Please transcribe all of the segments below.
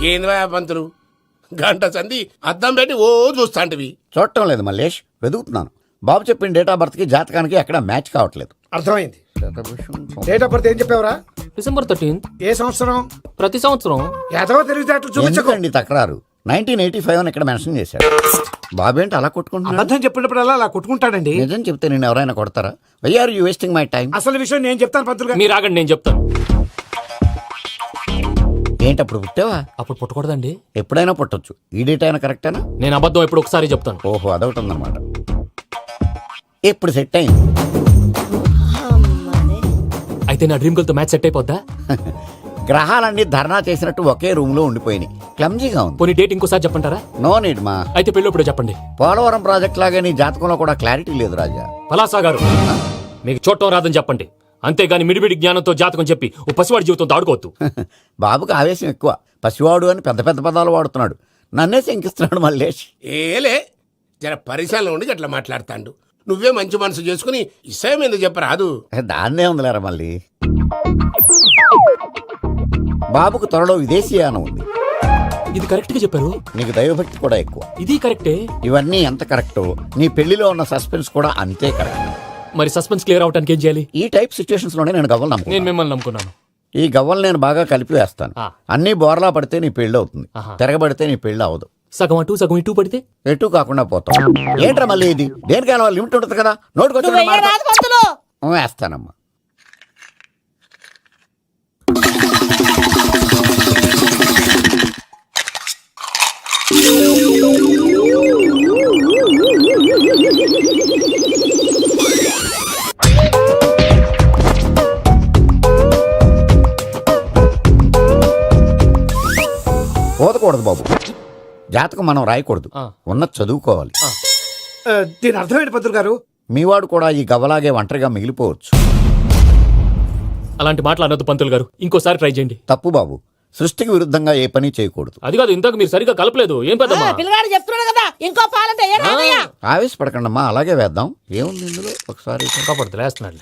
ఏంది పంతులు గంట సంధి అద్దం పెట్టి ఓ చూస్తాంటివి. చూడటం లేదు మల్లేష్, వెతుకుతున్నాను. బాబు చెప్పిన డేట్ ఆఫ్ బర్త్ కి జాతకానికి ఎక్కడ మ్యాచ్ కావట్లేదు. అర్థమైంది. డేట్ ఆఫ్ బర్త్ ఏం చెప్పావురా? December 13th. ఏ సంవత్సరం? ప్రతి సంవత్సరం. ఎదవ తెలివితేటలు చూపించకండి. ఎందుకండి తక్రారు? 1985 అని ఇక్కడ మెన్షన్ చేశాడు. బాబు ఏంటి అలా కొట్టుకుంటున్నాడు? అబద్ధం చెప్పినప్పుడల్లా అలా కొట్టుకుంటాడండి. నిజం చెప్తే నేను ఎవరైనా కొడతారా? Why are you wasting my time? అసలు విషయం నేను చెప్తాను పంతులు గారు. మీరు ఆగండి, నేను చెప్తాను. ఏంటి అప్పుడు పుట్టావా? అప్పుడు పుట్టకూడదండి. ఎప్పుడైనా పుట్టొచ్చు. ఈ డేట్ అయినా కరెక్టేనా? నేను అబద్ధం ఎప్పుడు ఒకసారి చెప్తాను. ఓహో, అదొకటి ఉందన్నమాట. ఇప్పుడు సెట్ అయింది. అయితే నా డ్రీమ్ గర్ల్ తో మ్యాచ్ సెట్ అయిపోద్దా? గ్రహాలన్నీ ధర్నా చేసినట్టు ఒకే రూమ్ లో ఉండిపోయినాయి. క్లమ్జీగా ఉంది. పోనీ డేట్ ఇంకోసారి చెప్పంటారా? నో నీడ్ మా. అయితే పెళ్ళప్పుడు చెప్పండి. పోలవరం ప్రాజెక్ట్ లాగే నీ జాతకంలో కూడా క్లారిటీ లేదు రాజా. పలాసా గారు, మీకు చూడటం రాదని చెప్పండి. అంతేగాని మిడిమిడి జ్ఞానంతో జాతకం చెప్పి ఓ పసివాడి జీవితంతో ఆడుకోవద్దు. బాబుకి ఆవేశం ఎక్కువ. పసివాడు అని పెద్ద పెద్ద పదాలు వాడుతున్నాడు. నన్నే శంకిస్తున్నాడు మల్లేష్. ఏలే జర పరిశీలన ఉండి అట్లా మాట్లాడతాండు. నువ్వే మంచి మనసు చేసుకుని ఇష్టం ఎందుకు చెప్పరాదు? దాన్నే ఉందిలేరా మళ్ళీ. బాబుకు త్వరలో విదేశీయానం ఉంది. ఇది కరెక్ట్ గా చెప్పారు. నీకు దైవభక్తి కూడా ఎక్కువ. ఇది కరెక్టే. ఇవన్నీ ఎంత కరెక్టో నీ పెళ్లిలో ఉన్న సస్పెన్స్ కూడా అంతే కరెక్ట్. మరి సస్పెన్స్ క్లియర్ అవడానికి ఏం చేయాలి? ఈ టైప్ సిచ్యువేషన్స్ లోనే నేను గవ్వలు నేను నమ్ముకున్నాను. మిమ్మల్ని నమ్ముకున్నాను. ఈ గవ్వలు నేను బాగా కలిపి వేస్తాను. అన్ని బోర్లా పడితే నీ పెళ్లి అవుతుంది. తిరగబడితే నీ పెళ్లి అవదు. సగం అటు సగం ఇటు పడితే ఎటు కాకుండా పోతాం. ఏంట్రా మళ్ళీ ఇది? దేనికైనా లిమిట్ ఉంటుంది కదా. నోటుకొచ్చి వేస్తానమ్మా. పోదకూడదు బాబు. జాతకం మనం రాయకూడదు, ఉన్నది చదువుకోవాలి. దీని అర్థమైంది పంతులు గారు. మీవాడు కూడా ఈ గవ్వలాగే ఒంటరిగా మిగిలిపోవచ్చు. అలాంటి మాటలు అనొద్దు పంతులు గారు. ఇంకోసారి ట్రై చేయండి. తప్పు బాబు. సృష్టికి విరుద్ధంగా ఏ పని చేయకూడదు. అది కాదు, ఇంతకు మీరు సరిగా కలపలేదు. ఏం పెద్ద పిల్లగాడు చెప్తున్నాడు కదా, ఇంకో పాలంటే ఆవేశపడకండమ్మా, అలాగే వేద్దాం. ఏముంది ఇందులో? ఒకసారి ఇంకా పడుతుంది, వేస్తున్నాడు.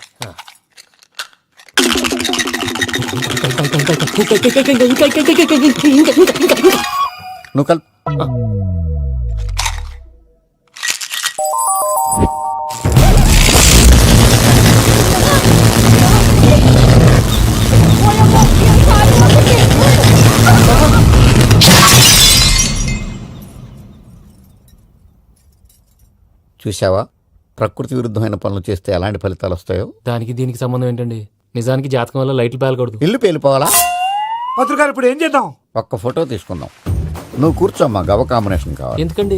నువ్వు కల్. చూసావా, ప్రకృతి విరుద్ధమైన పనులు చేస్తే ఎలాంటి ఫలితాలు వస్తాయో. దానికి దీనికి సంబంధం ఏంటండి? నిజానికి జాతకం వల్ల లైట్లు పేలకూడదు. ఇల్లు పేలిపోవాలా? పంతులు గారు ఇప్పుడు ఏం చేద్దాం? ఒక్క ఫోటో తీసుకుందాం. నువ్వు కూర్చోమ్మా, గవ్వ కాంబినేషన్ కావాలి. ఎందుకండి?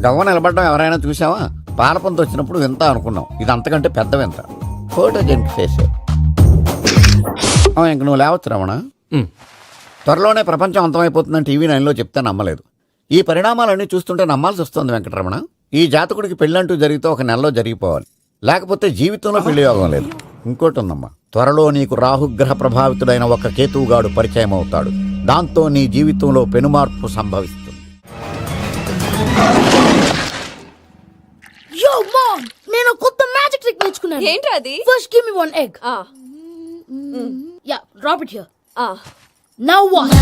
గవ్వ నిలబడడం ఎవరైనా చూసావా? పాలపంత వచ్చినప్పుడు వింత అనుకున్నాం, ఇది అంతకంటే పెద్ద వింత. ఫోటో జెంట్ ఫేసే. ఇంక నువ్వు లేవచ్చు రమణ. త్వరలోనే ప్రపంచం అంతమైపోతుందని టీవీ 9లో చెప్తే నమ్మలేదు. ఈ పరిణామాలన్నీ చూస్తుంటే నమ్మాల్సి వస్తుంది వెంకటరమణ. ఈ జాతకుడికి పెళ్ళంటూ జరిగితే ఒక నెలలో జరిగిపోవాలి, లేకపోతే జీవితంలో పెళ్లి యోగం లేదు. ఇంకోటి ఉందమ్మా, త్వరలో నీకు రాహుగ్రహ ప్రభావితుడైన ఒక కేతువుగాడు పరిచయం అవుతాడు. దాంతో నీ జీవితంలో పెనుమార్పు సంభవిస్తుంది. యో మామ్, నేను కొత్త మ్యాజిక్ ట్రిక్ నేర్చుకున్నాను. ఏంట్రా అది? First give me one egg. Yeah, drop it here. Now what?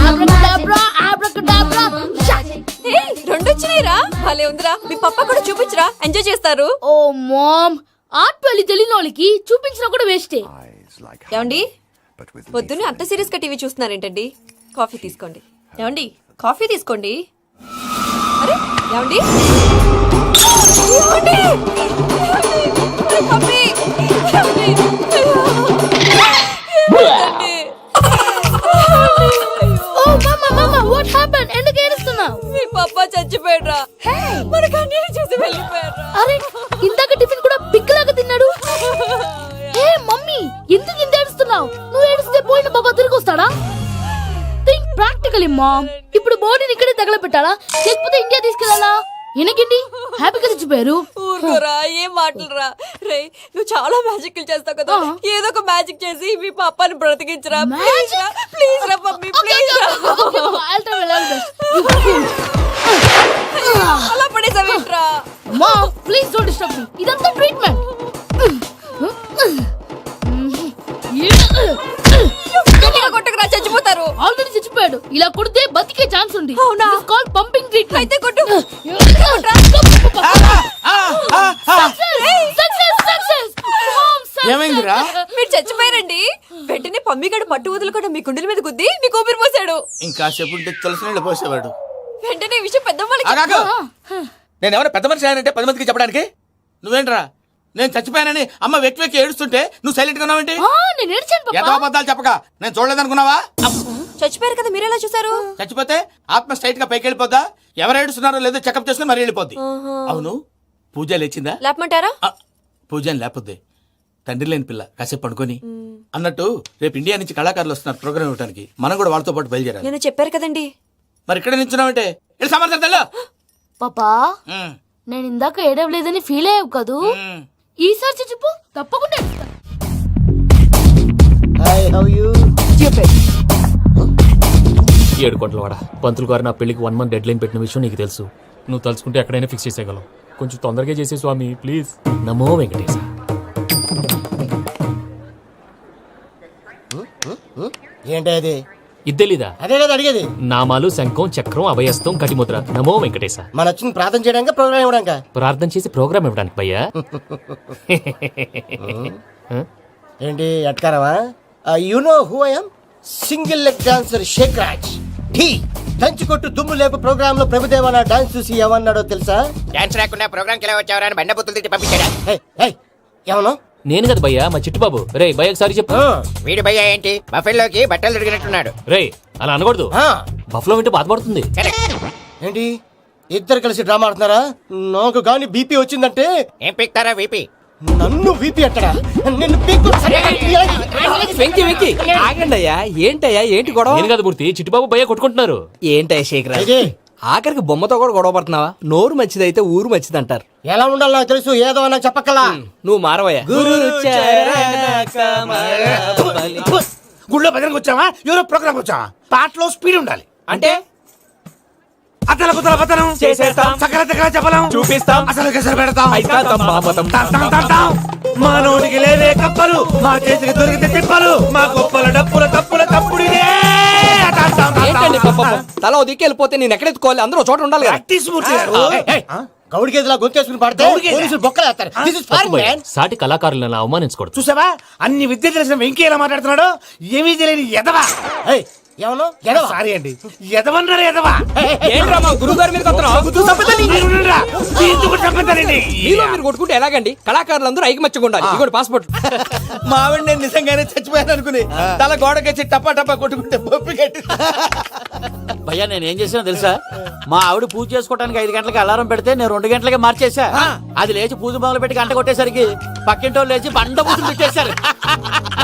Abracadabra, abracadabra. Hey, రెండు వచ్చినాయిరా. భలే ఉందిరా. మీ పప్ప కూడా చూపించరా, ఎంజాయ్ చేస్తారు. ఓ మామ్, ఆర్ట్ పెళ్లి తెలియని వాళ్ళకి చూపించినా కూడా వేస్టే. ఏమండి, పొద్దున్నే అంత సీరియస్ గా టీవీ చూస్తున్నారేంటండి? కాఫీ తీసుకోండి. ఏమండి, కాఫీ తీసుకోండి. అరే ఏమండి, ఏమండి? కాఫీ. ఏమండి? ఓ మమ్మ మమ్మ, వాట్ హ్యాపెండ్? ఎందుకు ఏడుస్తున్నావు? మీ పప్ప చచ్చిపోయాడ్రా. మనకు అన్యాయం చేసి వెళ్ళిపోయాడ్రా. అరే, ఇందాక టిఫిన్ కూడా పిక్కలాగా తిన్నాడు. హే మమ్మీ, ఎందుకు ఇంత ఏడుస్తున్నావు? నువ్వు ఏడిస్తే పోయిన బాబా తిరిగి వస్తాడా? Think practically ma'am. ఇప్పుడు బాడీని ఇక్కడే తగలబెట్టాలా, లేకపోతే ఇండియా తీసుకెళ్లాలా? ఎనకండి హ్యాపీగా చచ్చిపోయారు. ఊరుకోరా, ఏం మాటలురా. రే, నువ్వు చాలా మ్యాజిక్ చేస్తావు కదా, ఏదో ఒక మ్యాజిక్ చేసి మీ పాపాని బ్రతికించరా. ప్లీజ్ రా మమ్మీ, ప్లీజ్ రా. అలా పడేసావేంట్రా? మా ప్లీజ్ డోంట్ డిస్టర్బ్ మీ. ఇదంతా ట్రీట్మెంట్. కొట్టకురా, చచ్చిపోతారు. ఆల్రెడీ చచ్చిపోయాడు. తీసుకోండి. అవునా? This is called pumping treatment. అయితే కొట్టు. Success, success. Mom, success. ఏమైందిరా? మీరు చచ్చిపోయారండి. వెంటనే పమ్మిగాడు పట్టు వదులుకుండా మీ గుండెల మీద గుద్ది మీకు ఊపిరి పోసాడు. ఇంకా చెప్పుంటే తులసి నీళ్ళు పోసేవాడు. వెంటనే ఈ విషయం పెద్దవాళ్ళకి ఆగాగు. నేను ఎవరైనా పెద్ద మనిషి అయ్యానంటే 10 మందికి చెప్పడానికి నువ్వేంట్రా నేను చచ్చిపోయానని అమ్మ వెక్కి వెక్కి ఏడుస్తుంటే నువ్వు సైలెంట్ గా ఉన్నావేంటి? నేను ఏడ్చాను పాపా. ఎంతో అబద్ధాలు చెప్పక నేను చూడలేదనుకున్నావా? చచ్చిపోయారు కదా మీరెలా చూసారు? చచ్చిపోతే ఆత్మ స్ట్రైట్ గా పైకి వెళ్ళిపోద్దా? ఎవరు ఏడుస్తున్నారో లేదో చెకప్ చేసుకుని మరీ వెళ్ళిపోద్ది. అవును పూజ లేచిందా? లేపమంటారా? పూజ అని లేకపోద్ది. తండ్రి లేని పిల్ల కాసేపు పడుకొని అన్నట్టు రేపు ఇండియా నుంచి కళాకారులు వస్తున్నారు ప్రోగ్రామ్ ఇవ్వడానికి. మనం కూడా వాళ్ళతో పాటు బయలుదేరాలి. నేను చెప్పారు కదండి. మరి ఇక్కడ నిల్చున్నావంటే వెళ్ళి సమాధానం పాపా నేను ఇందాక ఏడవలేదని ఫీల్ అయ్యావు కదూ. ఈసారి చచ్చిపో తప్పకుండా ఏడుస్తా. ఏడు కోట్ల వాడ పంతులు గారు నా పెళ్లికి 1 month డెడ్ లైన్ పెట్టిన విషయం నీకు తెలుసు. నువ్వు తలుచుకుంటే ఎక్కడైనా ఫిక్స్ చేసేయగలవు. కొంచెం తొందరగా చేసే స్వామి ప్లీజ్. నమో వెంకటేశ. ఏంటి అది? ఇది తెలీదా? అదే కదా అడిగేది. నామాలు శంఖం చక్రం అభయస్తం కటిముద్ర. నమో వెంకటేశ. మన వచ్చింది ప్రార్థన చేయడానికి ప్రోగ్రామ్ ఇవ్వడానిక? ప్రార్థన చేసి ప్రోగ్రామ్ ఇవ్వడానికి భయ్యా. ఏంటి ఎట్కారవా? You know who I am? Single leg dancer Shaik Raj. టీ దంచి కొట్టు దుమ్ము లేపు ప్రోగ్రామ్ లో ప్రభుదేవ నా డాన్స్ చూసి ఏమన్నాడో తెలుసా? డాన్స్ రాకుండా ప్రోగ్రామ్కి ఎలా వచ్చావరా అని బండ బుద్ధులు తిట్టి పంపించాడా? ఏమన్నా? నేను కదా భయ్యా మా చిట్టుబాబు. రే భయ్య ఒకసారి చెప్పు. వీడి భయ్య ఏంటి బఫెల్లోకి బట్టలు తిరిగినట్టున్నాడు. రే అలా అనకూడదు. బఫ్లో వింటే బాధపడుతుంది. ఏంటి ఇద్దరు కలిసి డ్రామా ఆడుతున్నారా? నాకు గాని బీపీ వచ్చిందంటే ఏం పీక్తారా వీపీ? నన్ను బీపీ అట్టడా? నిన్ను వెంకి వెంకి ఆగండి అయ్యా. ఏంటయ్యా ఏంటి గొడవ? నేను కదా మూర్తి చిట్టుబాబు భయ్య కొట్టుకుంటున్నారు. ఏంటయ్యా శేఖర్ ఆఖరికి బొమ్మతో కూడా గొడవ పడుతున్నావా? నోరు మంచిదైతే ఊరు మంచిది అంటారు. ఎలా ఉండాలో నాకు తెలుసు, ఏదో నాకు చెప్పక్కలా. నువ్వు మారవయ్యా. గుళ్ళో భజనకు వచ్చావా? ఎవరో ప్రోగ్రామ్ వచ్చావా? పాటలో స్పీడ్ ఉండాలి. అంటే అతల కుతల పతనం చేసేస్తాం. సకల దగ్గర చెప్పలేం. చూపిస్తాం. అసలు గసలు పెడతాం. అయితాం బాపతం. మా నోటికి లేవే కప్పలు, మా చేతికి దొరికితే తిప్పలు, మా గొప్పల డప్పుల తప్పుల తప్పుడు ఇదే. ఏంటండి పాపం? తల ఓ దిక్కు వెళ్ళిపోతే నేను ఎక్కడెత్తుకోవాలి? అందరూ ఒక చోట ఉండాలి కదా. ప్రాక్టీస్ మూర్తి గారు. గౌడి గేదెలా గొంతేసుకుని పాడితే పోలీసులు బొక్కలేస్తారు. This is తప్పు foreign, భయ్యా. man. సాటి కళాకారులను అలా అవమానించకూడదు. చూసావా అన్ని విద్య తెలిసిన వెంకీ ఎలా మాట్లాడుతున్నాడు? ఏమీ తెలియని ఎదవా. ఏమను? సారీ అండి, ఎదవన్నారు ఎదవా. ఏంట్రా మా గురువు గారి మీద మీలో మీరు కొట్టుకుంటే ఎలాగండి? కళాకారులందరూ ఐకమత్యంగా ఉండాలి. ఇదిగోండి పాస్పోర్ట్. మా ఆవిడ నేను నిజంగానే చచ్చిపోయాను అనుకుని తల గోడకొచ్చి టపా టపా కొట్టుకుంటే బొప్పి కట్టి. భయ్యా నేను ఏం చేసినా తెలుసా? మా ఆవిడ పూజ చేసుకోవడానికి 5 గంటలకి అలారం పెడితే నేను 2 గంటలకి మార్చేసా. అది లేచి పూజ మొదలు పెట్టి గంట కొట్టేసరికి పక్కింటోళ్ళు లేచి బండ పూజలు పెట్టేశారు.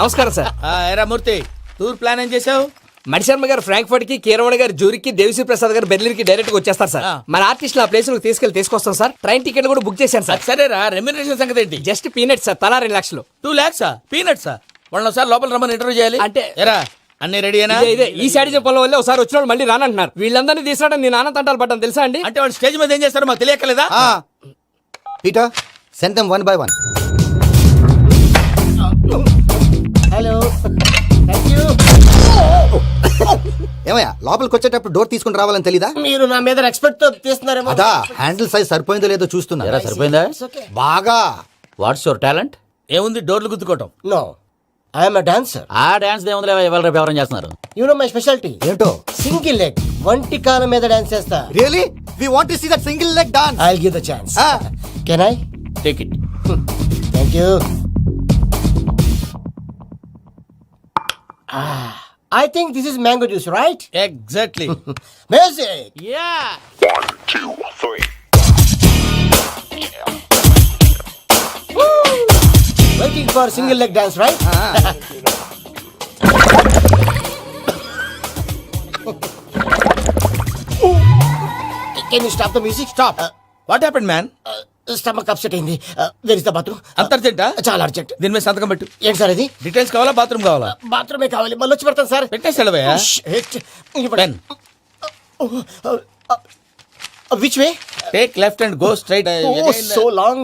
నమస్కారం సార్. ఏరా మూర్తి టూర్ ప్లాన్ ఏం చేసావు? మణిశర్మ గారు ఫ్రాంక్ఫర్ట్ కి, కీరవాణ గారు జూరికి, దేవిశ్రీ ప్రసాద్ గారు బెర్లిన్ కి డైరెక్ట్ గా వచ్చేస్తారు సార్. మన ఆర్టిస్ట్ ఆ ప్లేస్ తీసుకొస్తాం సార్. ట్రైన్ టికెట్ కూడా బుక్ చేశాను సార్. సరేరా రెమ్యూనరేషన్ సంగతి ఏంటి? Just peanuts sir. తలా 2 లక్షలు. 2 lakhs పీనట్సా? వాళ్ళని ఒకసారి లోపల రమ్మని ఇంటర్వ్యూ చేయాలి. అంటే ఎరా అన్ని రెడీ అయినా? ఇదే ఈ సైడ్ చెప్పడం వల్ల ఒకసారి వచ్చిన వాళ్ళు మళ్ళీ రానంటున్నారు. వీళ్ళందరినీ తీసుకురావడం నేను నాన్న తంటాలు పడ్డాను తెలుసా అండి? అంటే వాళ్ళు స్టేజ్ మీద ఏం చేస్తారో మాకు తెలియకలేదా? Peter send them 1 by 1. Hello thank you. ఏమయ్యా లోపలికి వచ్చేటప్పుడు డోర్ తీసుకుని రావాలని తెలీదా? మీరు నా మీద ఎక్స్పెక్ట్ తో తీస్తున్నారేమో. అదా హ్యాండిల్ సైజ్ సరిపోయిందో లేదో చూస్తున్నా. సరిపోయిందా? బాగా. What's your talent? ఏముంది డోర్లు గుద్దుకోవటం. No I'm dancer. ఆ డాన్స్ దేవుందిలే. ఎవరు రేపు ఎవరైనా చేస్తున్నారు? యు నో మై స్పెషాలిటీ ఏంటో? సింగిల్ లెగ్ వంటి కాలం మీద డాన్స్ చేస్తా. Really we want to see that single leg dance. I will give the chance. Can I take it. Thank you. I think this is mango juice, right? Exactly. Music. Yeah. 1, 2, 3. Waiting for single leg dance, right? Can you stop the music? Stop. What happened, man? Stomach upset అయింది. Where is the bathroom? అంత అర్జెంటా? చాలా urgent. దీని మీద సంతకం పెట్టు. ఏంటి sir ఇది? Details కావాలా బాత్రూమ్ కావాలా? బాత్రూమే కావాలి. మళ్ళీ వచ్చి పెడతాను సార్. పెట్టేసి వెళ్ళవయ్యా. Then which way? take left and go straight. Oh, so long.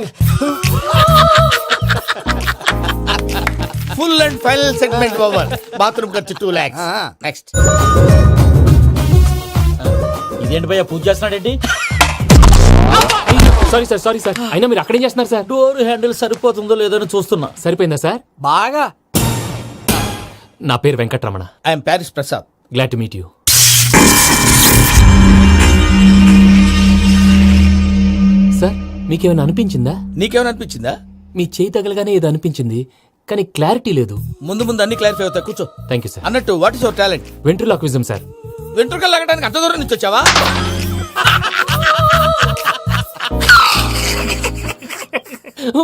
Full and final segment over. Bathroom ఖర్చు 2 lakhs. Next. అదేంటి భయ్యా పూజ చేస్తున్నాడేంటి? Sorry sir, sorry sir. అయినా మీరు అక్కడేం చేస్తున్నారు సార్? డోర్ హ్యాండిల్ సరిపోతుందో లేదో అని చూస్తున్నా. సరిపోయిందా సార్? బాగా. నా పేరు Venkataramana. I'm Paris Prasad. Glad to meet you. Sir మీకేమైనా అనిపించిందా? నీకేమైనా అనిపించిందా? మీ చేయి తగలగానే ఏదో అనిపించింది, కానీ క్లారిటీ లేదు. ముందు ముందు అన్ని క్లారిఫై అవుతాయి, కూర్చో. Thank you sir. అన్నట్టు what is your talent? Ventriloquism sir. వెంట్రుకలు లాగడానికి అంత దూరం నుంచి వచ్చావా?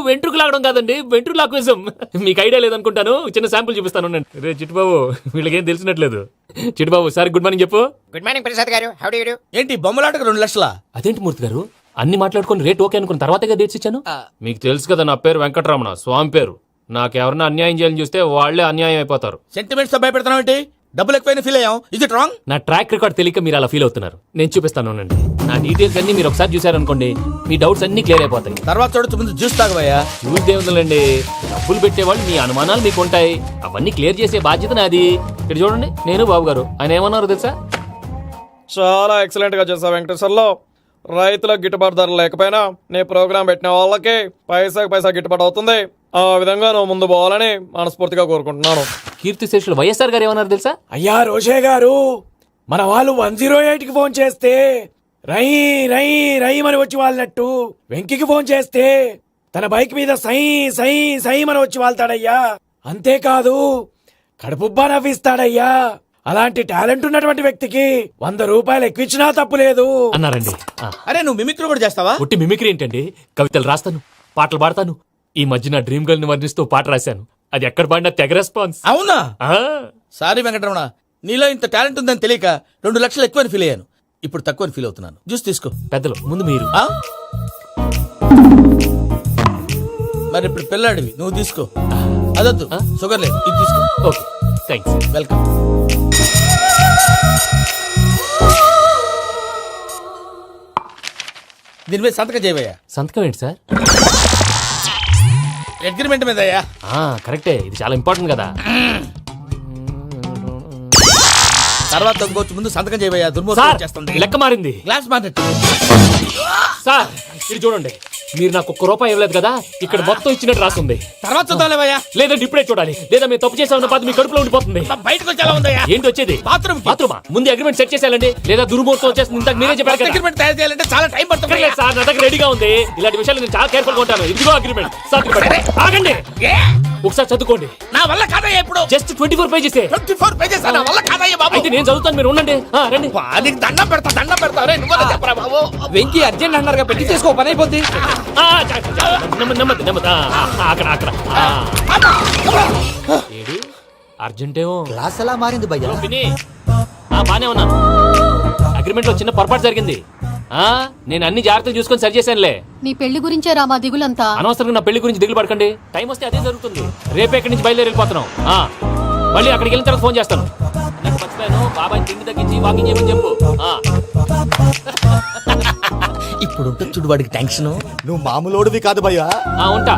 వెంట్రుకు లాగడం కాదండి, వెంట్రులాక్విజం. మీకు ఐడియా లేదనుకుంటాను, చిన్న శాంపుల్ చూపిస్తాను. రే చిట్టుబాబు, వీళ్ళకేం తెలిసినట్లేదు. చిట్టుబాబు సార్ గుడ్ మార్నింగ్ చెప్పు. Good morning Prasad garu. How do you do? ఏంటి బొమ్మలాటకు 2 లక్షలా? అదేంటి మూర్తి గారు, అన్ని మాట్లాడుకుని రేట్ ఓకే అనుకున్న తర్వాతగా డేట్స్ ఇచ్చాను. మీకు తెలుసు కదా నా పేరు వెంకటరమణ, స్వామి పేరు. నాకెవరన్నా అన్యాయం చేయాలని చూస్తే వాళ్లే అన్యాయం అయిపోతారు. సెంటిమెంట్స్ తో భయపెడతావు ఏంటి? డబ్బులు ఎక్కువైనా ఫీల్ అయ్యాం. ఇది రాంగ్. నా ట్రాక్ రికార్డ్ తెలియక మీరు అలా ఫీల్ అవుతున్నారు. నేను చూపిస్తాను ఉండండి. నా డీటెయిల్స్ అన్ని మీరు ఒకసారి చూసారనుకోండి, మీ డౌట్స్ అన్ని క్లియర్ అయిపోతాయి. తర్వాత చూడొచ్చు, ముందు జ్యూస్ తాగబోయా. చూస్తే ఉందండి, డబ్బులు పెట్టేవాళ్ళు మీ అనుమానాలు మీకు ఉంటాయి, అవన్నీ క్లియర్ చేసే బాధ్యత నాది. ఇక్కడ చూడండి, నేను బాబు గారు. ఆయన ఏమన్నారు తెలుసా? చాలా ఎక్సలెంట్ గా చేసావు వెంకటేశ్వర్లో. రైతులకు గిట్టుబాటు ధర లేకపోయినా నీ ప్రోగ్రాం పెట్టిన వాళ్ళకి పైసాకి పైసా గిట్టుబాటు అవుతుంది. ఆ విధంగా నువ్వు ముందు పోవాలని మనస్ఫూర్తిగా కోరుకుంటున్నాను. కీర్తి శేషులు వైఎస్ఆర్ గారు ఏమన్నారు తెలుసా? అయ్యా రోషే గారు, మన వాళ్ళు 108కి ఫోన్ చేస్తే రై రై రై అని వచ్చి వాళ్ళనట్టు, వెంకికి ఫోన్ చేస్తే తన బైక్ మీద సై సై సై అని వచ్చి వాళ్తాడయ్యా. అంతేకాదు కడుపుబ్బా నవ్విస్తాడయ్యా. అలాంటి టాలెంట్ ఉన్నటువంటి వ్యక్తికి 100 రూపాయలు ఎక్కువచ్చినా తప్పు లేదు అన్నారండి. అరే నువ్వు మిమిక్రీ కూడా చేస్తావా? ఒట్టి మిమిక్రీ ఏంటండి, కవితలు రాస్తాను, పాటలు పాడతాను. ఈ మధ్య నా డ్రీమ్ గర్ల్ ని వర్ణిస్తూ పాట రాశాను, అది ఎక్కడ పాడినా తెగ రెస్పాన్స్. అవునా? ఆ, సారీ వెంకటరమణ, నీలో ఇంత టాలెంట్ ఉందని తెలియక 2 లక్షలు ఎక్కువని ఫీల్ అయ్యాను. ఇప్పుడు తక్కువని ఫీల్ అవుతున్నాను. జ్యూస్ తీసుకో. పెద్దలు ముందు మీరు. ఆ? మరి ఇప్పుడు పిల్లాడివి, నువ్వు తీసుకో. అదొద్దు, షుగర్ లేదు, ఇది తీసుకో. Okay thanks. వెల్కమ్. దీని మీద సంతకం చేయవయ్యా. సంతకం ఏంటి సార్? అగ్రిమెంట్ మీద అయ్యా. కరెక్టే, ఇది చాలా ఇంపార్టెంట్ కదా. తర్వాత తగ్గొచ్చు, ముందు సంతకం చేయవయ్యా. సార్ దుర్మోహం చేస్తుంది. లెక్క మారింది. Glass market. సార్ ఇది చూడండి, మీరు నాకు ₹1 ఇవ్వలేదు కదా, ఇక్కడ మొత్తం ఇచ్చినట్టు రాస్తుంది. తర్వాత చూద్దాంలేవయ్యా. లేదంటే ఇప్పుడే చూడాలి, లేదా మేము తప్పు చేసామన్న బాధ మీ కడుపులో ఉండిపోతుంది. బయటకు వచ్చేలా ఉందయ్యా. ఏంటి వచ్చేది? బాత్రూమ్. బాత్రూమా? ముందు అగ్రిమెంట్ సెట్ చేసేయాలండి, లేదా దుర్మూర్తం వచ్చేస్తుంది. ఇంతకు మీరే చెప్పారు కదా. అగ్రిమెంట్ తయారు చేయాలంటే చాలా టైం పడుతుంది. లేదు సార్, నా దగ్గర రెడీగా ఉంది. ఇలాంటి విషయాలు నేను చాలా కేర్ఫుల్ గా ఉంటాను. ఇదిగో అగ్రిమెంట్. ఆగండి, ఒకసారి చదువుకోండి. నా వల్ల కాదయ్యా. ఇప్పుడు జస్ట్ 24 పేజెస్. 24 పేజెస్ నా వల్ల కాదయ్యా బాబు. అయితే నేను చదువుతాను, మీరు ఉండండి. రండి. నీకు దండం పెడతా. రే నువ్వు చెప్పరా బాబు. వెంకీ అర్జెంట్ అన్నారుగా, పెట్టి చేసుకో, పని అయిపోద్ది. నెమ్మది. అక్కడ ఏడు అర్జెంటేమో. క్లాస్ ఎలా మారింది భయ్యా? బానే ఉన్నాను. అగ్రిమెంట్ లో చిన్న పొరపాటు జరిగింది. నేను అన్ని జాగ్రత్తలు చూసుకొని సరి చేశానులే. నీ పెళ్లి గురించే రామా దిగులంతా. అనవసరంగా నా పెళ్లి గురించి దిగులు పడకండి. టైం వస్తే అదే జరుగుతుంది. రేపే ఇక్కడి నుంచి బయలుదేరి వెళ్ళిపోతున్నాం. మళ్ళీ అక్కడికి వెళ్ళిన తర్వాత ఫోన్ చేస్తాను. నాకు మర్చిపోయాను, బాబాయ్ తిండి తగ్గించి వాకింగ్ చేయమని చెప్పు. ఇప్పుడు ఉంటుంది చూడు వాడికి టెన్షన్. నువ్వు మామూలోడివి కాదు భయ్యా. ఉంటా.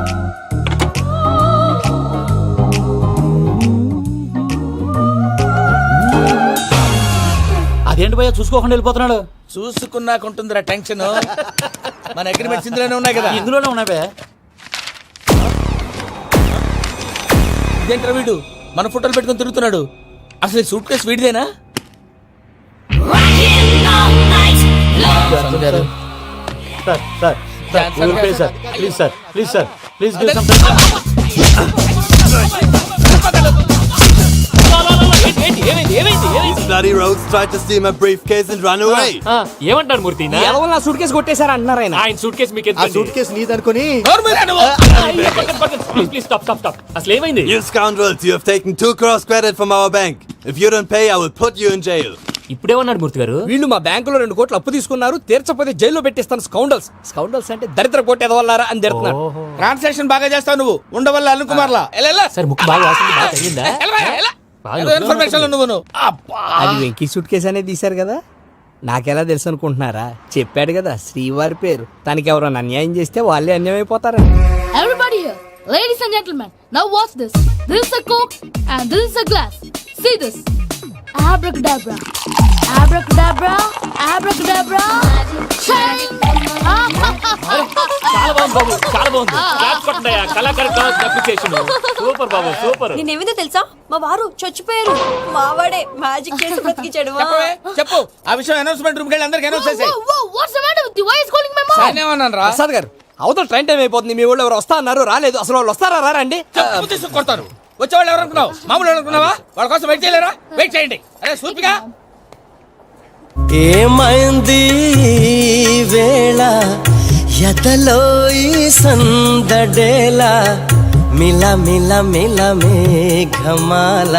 అదేంటి భయ్యా చూసుకోకుండా వెళ్ళిపోతున్నాడు? చూసుకున్నాకుంటుందిరా టెన్షన్. మన అగ్రిమెంట్స్ ఇందులోనే ఉన్నాయి కదా. ఇందులోనే ఉన్నాయి భయ్యా. ఇదేంట్రా వీడు మన ఫోటోలు పెట్టుకొని తిరుగుతున్నాడు? అసలు సూట్ కేసు వీడిదేనా? ప్లీజ్ ఏమంటారు మూర్తి? నా సూట్ కేసు కొట్టేశారా అన్నారు ఆయన. ఆయన సూట్ కేసు మీకు సూట్ కేసు నీదనుకుని ప్లీజ్ స్టాప్. అసలు ఏమైంది? You scoundrels, you have taken 2 crores credit from our bank. If you don't pay, I will put you in jail. ఇప్పుడేమన్నాడు మూర్తి గారు? వీళ్ళు మా బ్యాంకులో 2 కోట్లు అప్పు తీసుకున్నారు, తీర్చపోతే జైల్లో పెట్టిస్తాను. స్కౌండల్స్ అంటే దరిద్ర కోట ఎదవల్లారా అని తిడుతున్నారు. ట్రాన్సాక్షన్ బాగా చేస్తావు నువ్వు. ఉండవల్ల అరుణ్ కుమార్లా. సార్ ముక్కు బాగా వాసింది, బాగా తగిలిందా? ఇన్ఫర్మేషన్ నువ్వు. అది వెంకీ సూట్ కేసు అనేది తీశారు కదా, నాకెలా తెలుసు అనుకుంటున్నారా? చెప్పాడు కదా శ్రీవారి పేరు. తనకి ఎవరైనా అన్యాయం చేస్తే వాళ్ళే అన్యాయం అయిపోతారు. Everybody here, ladies and gentlemen, now watch this. This is a Coke and this is a glass. See this. Abracadabra. Abracadabra, abracadabra, shine. చాలా బాగుంది బాబు, చాలా బాగుంది. క్లాప్స్ కొట్టండి, కళాకారు అప్రిసియేషన్. సూపర్ బాబు, సూపర్. నేనేమిందో తెలుసా మా వారు చచ్చిపోయారు మావాడే మ్యాజిక్ చేసి బ్రతికించాడు చెప్పవే, చెప్పు ఆ విషయం అనౌన్స్మెంట్ రూమ్ కెళ్ళి అందరికి అనౌన్స్ చేసేయ్. Whoa, what's the matter with you? Why is calling my mom? నేనేమన్నాను రా? ప్రసాద్ గారు అవతల ట్రైన్ టైం అయిపోతుంది. మీ ఊళ్ళో ఎవరు వస్తా అన్నారు, రాలేదు. అసలు వాళ్ళు వస్తారా రారా అండి? చెప్పు తీసుకు కొడతారు. వచ్చేవాళ్ళు ఎవరు అనుకున్నావు? మామూలు అనుకున్నావా? వాళ్ళ కోసం వెయిట్ చేయలేరా? వెయిట్ చేయండి. అరే సూపిగా ఏమైంది వేళ ఎదలో ఈ సందడేల మిల మిల మిల మేఘమాల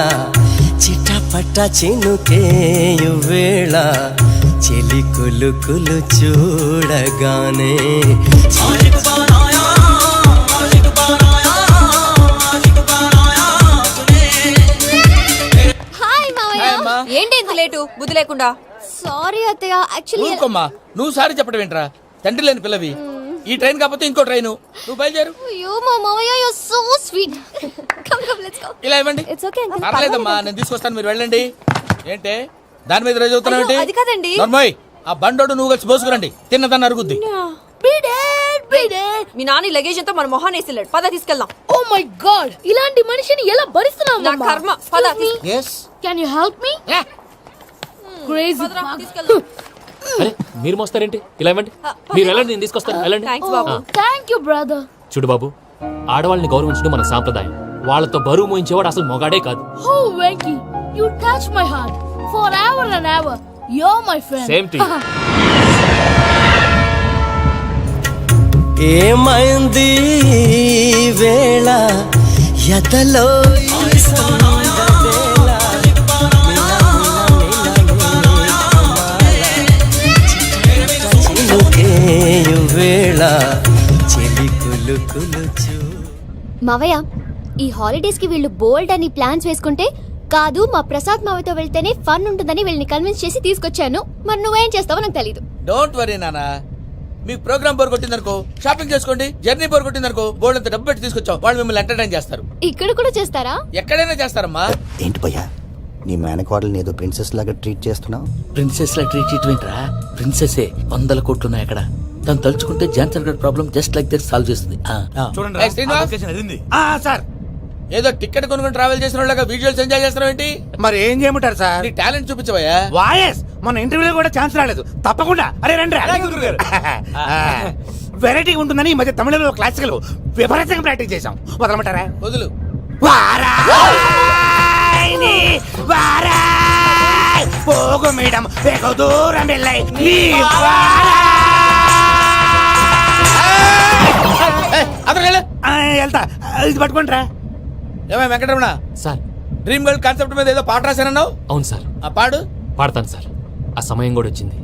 చిటపట చినుకేయు వేళ చెలి కులు కులు చూడగానే హాయ్ మావయ్య ఏంటి ఇంత లేటు బుద్ధి లేకుండా సారీ అత్తయ్య యాక్చువల్లీ ఊరుకోమ్మా, నువ్వు సారి చెప్పడం ఏంట్రా? తండ్రి లేని పిల్లవి. ఈ ట్రైన్ కాకపోతే ఇంకో ట్రైన్. నువ్వు బయలుదేరు. అయ్యో మా మావయ్య you so sweet come come let's go ఇలా ఇవ్వండి. ఇట్స్ ఓకే పర్లేదమ్మా, నేను తీసుకొస్తాను, మీరు వెళ్ళండి. ఏంటే దాని మీద రోజు అవుతున్నావు ఏంటి? అది కాదండి. నర్మోయ్, ఆ బండోడు నువ్వు కలిసి పోసుకురండి. తిన్నదాన్ని అరుగుద్ది. మీ నాని లగేజ్ అంతా మన మొహాన్ని వేసిల్లాడు. పద తీసుకెళ్దాం. Oh my God! ఇలాంటి మనిషిని ఎలా భరిస్తున్నావు నా కర్మ. పద Can you help me? Crazy. తీసుకెళ్దాం. అరే మీరు మోస్తారేంటి? ఇలా ఇవ్వండి, మీరు వెళ్ళండి, నేను తీసుకొస్తాను. వెళ్ళండి. Thanks Babu. Thank you, brother. చూడు బాబు, ఆడవాళ్ళని గౌరవించడం మన సాంప్రదాయం. వాళ్ళతో బరువు మోయించేవాడు అసలు మొగాడే కాదు. Oh, Venky, you touch my heart forever and ever. You're my friend. Same to you. ఏమైంది వేళ ఎదలో ఈ సందడేల చినుకేయు వేళ చెలి కులు కులు చూ. మావయ్య ఈ హాలిడేస్ కి వీళ్ళు బోల్డ్ అని ప్లాన్స్ వేసుకుంటే కాదు మా ప్రసాద్ మావయ్యతో వెళ్తేనే ఫన్ ఉంటుందని వీళ్ళని కన్విన్స్ చేసి తీసుకొచ్చాను. మరి నువ్వేం చేస్తావో నాకు తెలీదు. డోంట్ వరీ నానా, మీకు ప్రోగ్రామ్ బోర్ కొట్టిందనుకో షాపింగ్ చేసుకోండి. జర్నీ బోర్ కొట్టిందనుకో బోర్డు అంత డబ్బు పెట్టి తీసుకొచ్చాం. వాళ్ళు మిమ్మల్ని ఎంటర్టైన్ చేస్తారు. ఇక్కడ కూడా చేస్తారా? ఎక్కడైనా చేస్తారమ్మా. ఏంటి భయ్యా, నీ మేనకోడల్ని ఏదో ప్రిన్సెస్ లాగా ట్రీట్ చేస్తున్నావు? ప్రిన్సెస్ లా ట్రీట్ చేయటమేంట్రా? ప్రిన్సెసే 100 కోట్లు ఉన్నాయి అక్కడ. తను తలుచుకుంటే జాన్సన్ గడ్ problem just like that solve చేస్తుంది. ఏయ్, శ్రీనివాస్, సార్, ఏదో టికెట్ కొనుక్కొని ట్రావెల్ చేసిన వాళ్ళగా వీడియోస్ ఎంజాయ్ చేస్తున్నావు ఏంటి? మరి ఏం చేయమంటారు సార్? నీ టాలెంట్ చూపించవయ్యా. వాయస్ మన ఇంటర్వ్యూలో కూడా ఛాన్స్ రాలేదు. తప్పకుండా అరే రండి. వెరైటీ ఉంటుందని ఈ మధ్య తమిళంలో క్లాసికల్ విపరీతంగా ప్రాక్టీస్ చేశాం. వదలమంటారా? వదులు. పోగు మేడం వెగు దూరం వెళ్ళై అతను వెళ్తా. ఇది పట్టుకుంటారా? ఏమై Venkataramana, sir. Dream girl concept మీద ఏదో పాట రాశానన్నావు. అవును సార్. ఆ పాడు. పాడతాను సార్, ఆ సమయం కూడా వచ్చింది.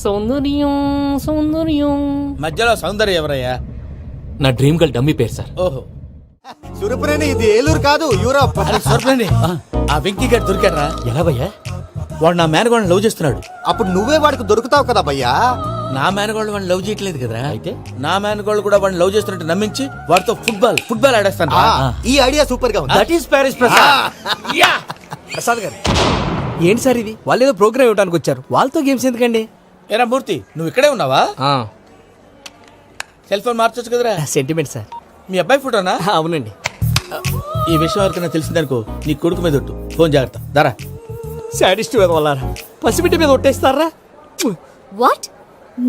సౌందర్యం సౌందర్యం. మధ్యలో సౌందర్య ఎవరయ్యా? నా డ్రీమ్ గర్ల్ డమ్మీ పేరు సార్. ఓహో, సురపురేని ఇది ఏలూరు కాదు, యూరోప్. అది సర్ప్రైజ్. ఆ వెంకీ గారు దొరికారా? ఎలా భయ్యా? వాడు నా మేనగోళ్ళని లవ్ చేస్తున్నాడు. అప్పుడు నువ్వే వాడికి దొరుకుతావు కదా భయ్యా. నా మేనగోళ్ళు వాడిని లవ్ చేయట్లేదు కదరా. అయితే నా మేనగోళ్ళు కూడా వాడిని లవ్ చేస్తున్నట్టు నమ్మించి వాడితో ఫుట్బాల్ ఆడేస్తాను. ఈ ఐడియా సూపర్ గా ఉంది. That is Paris Prasad. Prasad గారు ఏంటి సార్ ఇది? వాళ్ళు ఏదో ప్రోగ్రామ్ ఇవ్వడానికి వచ్చారు, వాళ్ళతో గేమ్స్ ఎందుకండి? ఏరా మూర్తి, నువ్వు ఇక్కడే ఉన్నావా? సెల్ ఫోన్ మార్చొచ్చు కదరా. Sentiment sir. మీ అబ్బాయి ఫోటోనా? అవునండి. ఈ విషయం ఎవరికైనా తెలిసిందనుకో నీ కొడుకు మీద ఒట్టు. ఫోన్ జాగ్రత్త. దారా. సాడిస్ట్ వాళ్ళారా, పసిబిడ్డ మీద ఒట్టేస్తారా? వాట్?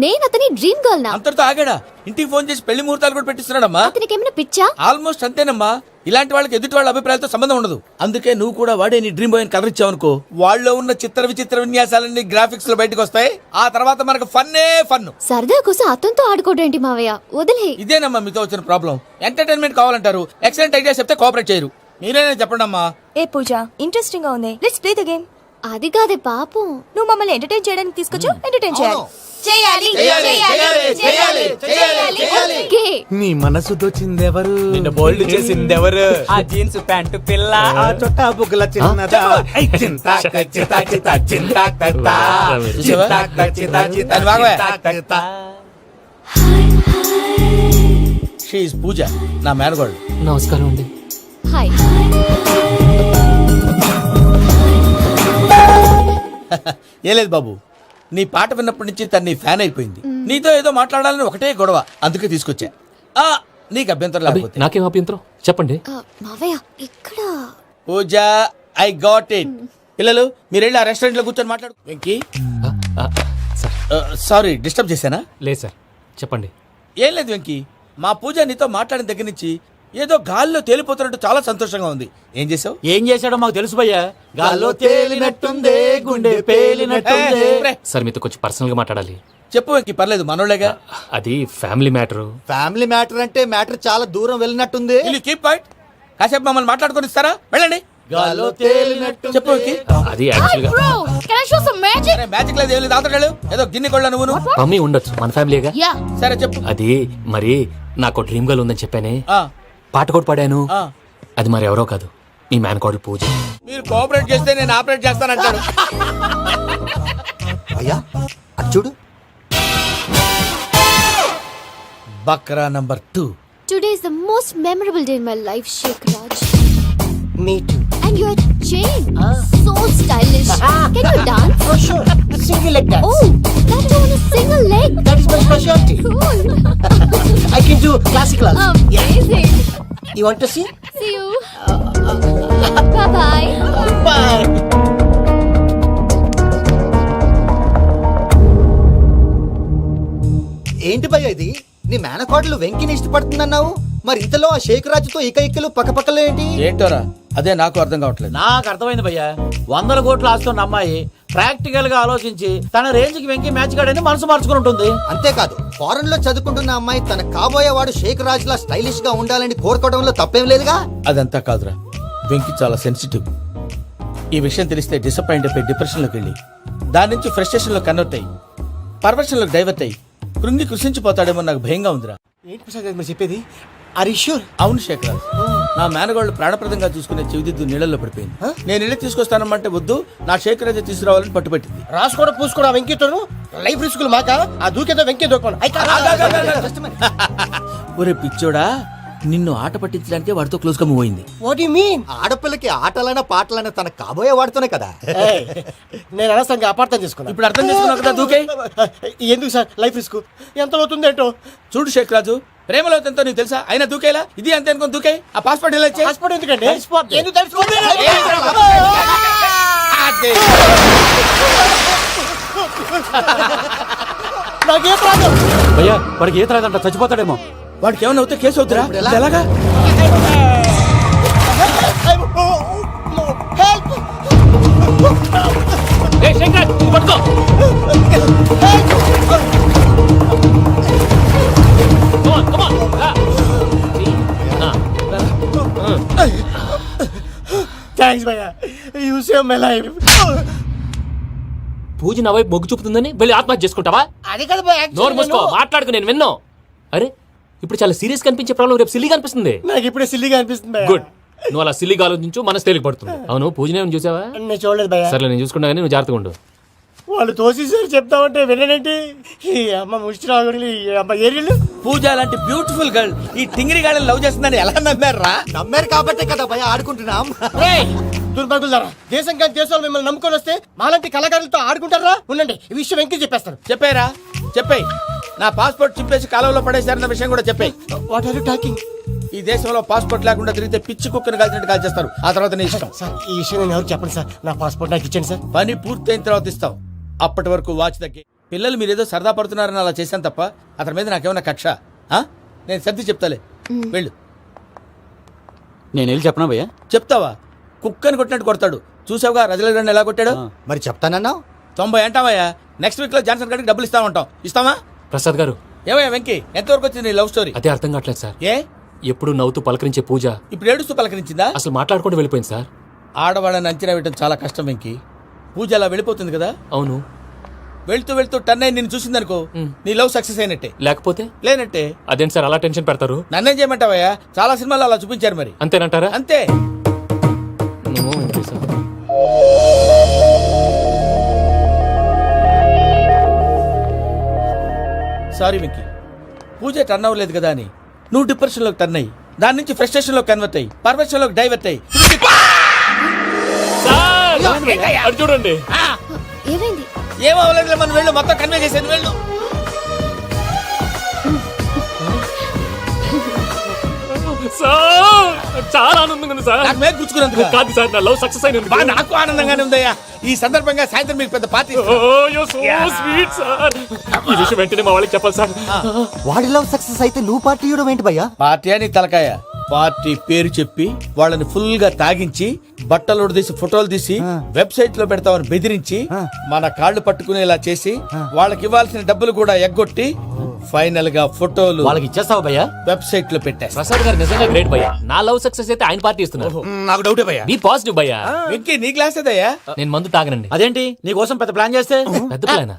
నేను అతని డ్రీమ్ గర్ల్ నా? అంతటితో ఆగాడా? ఇంటికి ఫోన్ చేసి పెళ్లి ముహూర్తాలు కూడా పెట్టిస్తున్నాడమ్మా. అతనికి ఏమైనా పిచ్చా? ఆల్మోస్ట్ అంతేనమ్మా. ఇలాంటి వాళ్ళకి ఎదుటి వాళ్ళ అభిప్రాయాలతో సంబంధం ఉండదు. అందుకే నువ్వు కూడా వాడే నీ డ్రీమ్ బాయ్ కలర్ ఇచ్చావనుకో, వాళ్ళలో ఉన్న చిత్ర విచిత్ర విన్యాసాలన్నీ గ్రాఫిక్స్ లో బయటకు వస్తాయి. ఆ తర్వాత మనకు ఫన్నే ఫన్. సరదా కోసం అతనితో ఆడుకోవడం ఏంటి మావయ్య? వదిలే. ఇదేనమ్మా మీతో వచ్చిన ప్రాబ్లం. ఎంటర్టైన్మెంట్ కావాలంటారు, ఎక్సలెంట్ ఐడియా చెప్తే కోఆపరేట్ చేయరు. మీరేనా చెప్పండి అమ్మా. ఏ పూజ, ఇంట్రెస్టింగ్ గా ఉంది. Let's play the game. అది కాదే పాపం, నువ్వు మమ్మల్ని ఎంటర్టైన్ చేయడానికి తీసుకొచ్చు. ఎంటర్టైన్ చేయాలి. ఓకే. నీ మనసు దోచిందెవరు? నిన్ను బోల్డ్ చేసిందెవరు? ఆ జీన్స్ ప్యాంటు పిల్ల, ఆ చొట్టా బుగ్గల చిన్నదా. ఐ చింతా చితా చితా చింతా కత్తా. చూసావా? చింతా చితా చితా దాన్ని బాగా. చింతా కత్తా. షీఈ్ పూజ, నా మేనగోళ్ళు. నమస్కారం అండి. హాయ్. ఏ లేదు బాబు, నీ పాట విన్నప్పటి నుంచి తను నీ ఫ్యాన్ అయిపోయింది. నీతో ఏదో మాట్లాడాలని ఒకటే గొడవ, అందుకే తీసుకొచ్చా. నీకు అభ్యంతరం అబ్బే, లేకపోతే. నాకేం అభ్యంతరం చెప్పండి. మావయ్య ఇక్కడ పూజ, ఐ గాట్ ఇట్. పిల్లలు మీరు వెళ్ళి ఆ రెస్టారెంట్ లో కూర్చొని మాట్లాడు. వెంకీ, ఆ, సార్ సారీ డిస్టర్బ్ చేశానా? లేదు సార్ చెప్పండి. ఏం లేదు వెంకీ, మా పూజ నీతో మాట్లాడిన దగ్గర నుంచి ఏదో గాల్లో తేలిపోతున్నట్టు చాలా సంతోషంగా ఉంది. ఏం చేసావు? ఏం చేశాడో మాకు తెలుసు భయ్యా. గాల్లో తేలినట్టుందే, గుండె పేలినట్టుందే. సార్ మీతో కొంచెం పర్సనల్ గా మాట్లాడాలి. చెప్పు వెంకీ, పర్లేదు మనోళ్ళేగా. అది ఫ్యామిలీ మ్యాటర్. ఫ్యామిలీ మ్యాటర్ అంటే మ్యాటర్ చాలా దూరం వెళ్ళినట్టుంది. వీళ్ళు కీప్ పాయింట్. కాసేపు మమ్మల్ని మాట్లాడుకొని ఇస్తారా? వెళ్ళండి. గాల్లో తేలినట్టు చెప్పు వెంకీ. అది యాక్చువల్ గా Bro, can I show some magic? సరే, మ్యాజిక్ లేదు ఏం లేదు, ఆతడాడు ఏదో గిన్నె కొళ్ళ నువ్వు. మమ్మీ ఉండొచ్చు, మన ఫ్యామిలీగా. Yeah. సరే చెప్పు. అది మరి నాకు డ్రీమ్ గర్ల్ ఉందని చెప్పానే, ఆ, పాట కూడా పాడాను. ఆ. అది మరి ఎవరో కాదు, మీ మేనకోడలు పూజ. మీరు కోఆపరేట్ చేస్తే నేను ఆపరేట్ చేస్తానంటాడు. అయ్యా అది చూడు. బక్రా number 2. Today is the most memorable day in my life, Shekharaj. Me too. And your chain, so stylish. Can you dance? For sure. Single leg dance. Oh, that is on a single leg. That is my speciality. Cool. I can do classical also. Amazing. You want to see? See you. Bye bye. Bye. ఏంటి భయ్య ఇది? నీ మేనకోడలు వెంకిని ఇష్టపడుతుందన్నావు, మరి ఇంతలో ఆ షేక్ రాజుతో ఇకలు పక్కపక్కలో ఏంటి? ఏంటోరా, అదే నాకు అర్థం కావట్లేదు. నాకు అర్థమైంది భయ్యా. 100 కోట్లు ఆస్తున్న అమ్మాయి ప్రాక్టికల్ గా ఆలోచించి తన రేంజ్ కి వెంకి మ్యాచ్ కాడని మనసు మార్చుకుని ఉంటుంది. అంతేకాదు, ఫారెన్ లో చదువుకుంటున్న అమ్మాయి తన కాబోయేవాడు షేక్ రాజ్ లా స్టైలిష్ గా ఉండాలని కోరుకోవడంలో తప్పేం లేదుగా. అదంతా కాదురా, వెంకి చాలా సెన్సిటివ్. ఈ విషయం తెలిస్తే డిసప్పాయింట్ అయిపోయి డిప్రెషన్లోకి వెళ్ళి దాని నుంచి ఫ్రస్ట్రేషన్లో కన్వర్ట్ అయ్యి పర్వర్షన్లోకి డైవర్ట్ అయ్యి కృంగి కృషించిపోతాడేమో నాకు భయంగా ఉందిరా. ఏంటి ప్రసాద్ గారు మీరు చెప్పేది? Are you sure? అవును శేఖర్, నా మేనగోళ్ళు ప్రాణప్రదంగా చూసుకునే చెవిదిద్దు నీళ్ళల్లో పడిపోయింది. నేను ఇల్లు తీసుకొస్తానమ్మంటే వద్దు, నా శేఖర్ అయితే తీసుకురావాలని పట్టుబట్టింది. రాసుకోవడం పూసుకోవడం వెంకీతోను లైఫ్ రిస్కులు మాక. ఆ దూకేదో వెంకీ దూకోండి. ఒరే పిచ్చోడా, నిన్ను ఆట పట్టించడానికి వాడితో క్లోజ్ గా మూవ్ అయింది. What you mean? ఆడపిల్లకి ఆటలైనా పాటలైనా తన కాబోయే వాడుతూనే కదా. నేను అనవసరంగా అపార్థం చేసుకున్నా. ఇప్పుడు అర్థం చేసుకున్నావు కదా, దూకే. ఎందుకు సార్ లైఫ్ రిస్క్? ఎంత అవుతుంది ఏంటో చూడు శేఖర్ రాజు, ప్రేమలో ఎంతో నీకు తెలుసా? అయినా దూకేలా ఇది అంతే అనుకుని దూకే. ఆ పాస్పోర్ట్ ఎలా ఇచ్చే? పాస్పోర్ట్ ఎందుకండి? ఎందుకు తెలుసుకోండి? నాకేం ప్రాబ్లం? భయ్యా వాడికి ఈత రాదంట, చచ్చిపోతాడేమో. వాడికి ఏమైనా అవుతే కేసు అవుతురా? ఎలాగా? హెల్ప్! థ్యాంక్స్ భయ్యా, యు సేవ్ మై లైఫ్. పూజ నా వైపు మొగ్గు చూపుతుందని వెళ్ళి ఆత్మహత్య చేసుకుంటావా? అది కదా భయ్యా, నోరు మూసుకో, మాట్లాడుకు, నేను విన్నాను. అరే ఇప్పుడు చాలా సీరియస్ కనిపించే ప్రాబ్లం రేపు సిల్లీగా అనిపిస్తుంది. నాకు ఇప్పుడే సిల్లిగా అనిపిస్తుంది భయ్యా. గుడ్, నువ్వు అలా సిల్లీగా ఆలోచించు, మనసు తేలిక పడుతుంది. అవును, పూజనే చూసావా? నేను చూడలేదు భయ్యా. సర్లే, నేను చూసుకున్నా కానీ నువ్వు జాగ్రత్తగా ఉండు. వాళ్ళు తోసేసారు చెప్తామంటే విననేంటి? ఈ అమ్మ ముష్టి రాగుడి, ఈ అమ్మ ఏరియలు. పూజ లాంటి బ్యూటిఫుల్ గర్ల్ ఈ టింగిరి గాళ్ళని లవ్ చేస్తుందని ఎలా నమ్మారా? నమ్మారు కాబట్టే కదా భయ ఆడుకుంటున్నాం. దుర్భగులారా, దేశం కానీ దేశాలు మిమ్మల్ని నమ్ముకొని వస్తే మాలాంటి కళాకారులతో ఆడుకుంటారా? ఉండండి, ఈ విషయం వెంకీ చెప్పేస్తాను. చెప్పారా? చెప్పేయ్. నా పాస్పోర్ట్ చింపేసి కాలంలో పడేశారన్న విషయం కూడా చెప్పేయ్. What are you talking? ఈ దేశంలో పాస్పోర్ట్ లేకుండా తిరిగితే పిచ్చి కుక్కను కాల్చినట్టు కాల్చేస్తారు. ఆ తర్వాత నీ ఇష్టం. సార్, ఈ విషయం నేను ఎవరు చెప్పండి సార్. నా పాస్పోర్ట్ నాకు ఇచ్చండి సార్. పని పూర్తయిన తర్వాత ఇస్తాం. అప్పటి వరకు వాచ్ తగ్గి. పిల్లలు మీరేదో సరదా పడుతున్నారని అలా చేశాను తప్ప అతని మీద నాకేమన్నా కక్ష? నేను సర్ది చెప్తాలే, వెళ్ళు. నేను వెళ్ళి చెప్పనా భయ్యా? చెప్తావా? కుక్కని కొట్టినట్టు కొడతాడు. చూసావుగా రజల గండి ఎలా కొట్టాడు? మరి చెప్తానన్నావు. 90 అంటావయ్యా. నెక్స్ట్ వీక్ లో జాన్సన్ గారికి డబ్బులు ఇస్తామంటాం. ఇస్తావా? ప్రసాద్ గారు, ఏమయ్యా వెంకీ, ఎంతవరకు వచ్చింది నీ లవ్ స్టోరీ? అదే అర్థం కావట్లేదు సార్. ఏ ఎప్పుడు నవ్వుతూ పలకరించే పూజ ఇప్పుడు ఏడుస్తూ పలకరించిందా? అసలు మాట్లాడుకుంటూ వెళ్ళిపోయింది సార్. ఆడవాళ్ళని అంచనా వేయడం చాలా కష్టం వెంకీ. పూజ అలా వెళ్ళిపోతుంది కదా. అవును, వెళ్తూ వెళ్తూ టర్న్ అయి నిన్ను చూసిందనుకో, నీ లవ్ సక్సెస్ అయినట్టే. లేకపోతే లేనట్టే. అదేంటి సార్ అలా టెన్షన్ పెడతారు? నన్నేం చేయమంటావయ్యా? చాలా సినిమాలు అలా చూపించారు మరి. అంతేనంటారా? అంతే. నమో వెంకటేశా. సారీ వెంకీ, పూజ టర్న్ అవ్వలేదు కదా అని నువ్వు డిప్రెషన్ లోకి టర్న్ అయ్యి దాని నుంచి ఫ్రస్ట్రేషన్ లో కన్వర్ట్ అయ్యి పర్వర్షన్ లోకి డైవర్ట్ అయ్యి అది చూడండి ఏమైంది? ఏమవ్వలేదు మనం వెళ్ళు మొత్తం కన్వే చేసేది వెళ్ళు. సార్ చాలా ఆనందంగా ఉంది సార్. నాకు మీద గుచ్చుకున్నందుకు కాదు సార్, నా లవ్ సక్సెస్ అయినందుకు. బా, నాకు ఆనందంగానే ఉందయ్యా. ఈ సందర్భంగా సాయంత్రం మీకు పెద్ద పార్టీ స్వీట్ సార్. ఈ విషయం వెంటనే మా వాళ్ళకి చెప్పాలి సార్. వాడి లవ్ సక్సెస్ అయితే నువ్వు పార్టీ ఇవ్వడం ఏంటి భయ్యా? పార్టీ అని తలకాయ పార్టీ పేరు చెప్పి వాళ్ళని ఫుల్ గా తాగించి బట్టలు తీసి ఫోటోలు తీసి వెబ్సైట్ లో పెడతామని బెదిరించి మన కాళ్ళు పట్టుకునేలా చేసి వాళ్ళకి ఇవ్వాల్సిన డబ్బులు కూడా ఎగ్గొట్టి ఫైనల్ గా ఫోటోలు వాళ్ళకి ఇచ్చేస్తావా భయ్యా? వెబ్సైట్ లో పెట్టేస్తా. ప్రసాద్ గారు నిజంగా గ్రేట్ భయ్యా. నా లవ్ సక్సెస్ అయితే ఆయన పార్టీ ఇస్తున్నారు. నాకు డౌటే భయ్యా. నీ పాజిటివ్ భయ్యా. వెంకీ నీ గ్లాస్ ఏదయ్యా? నేను మందు తాగనండి. అదేంటి నీ కోసం పెద్ద ప్లాన్ చేస్తే? పెద్ద ప్లానా?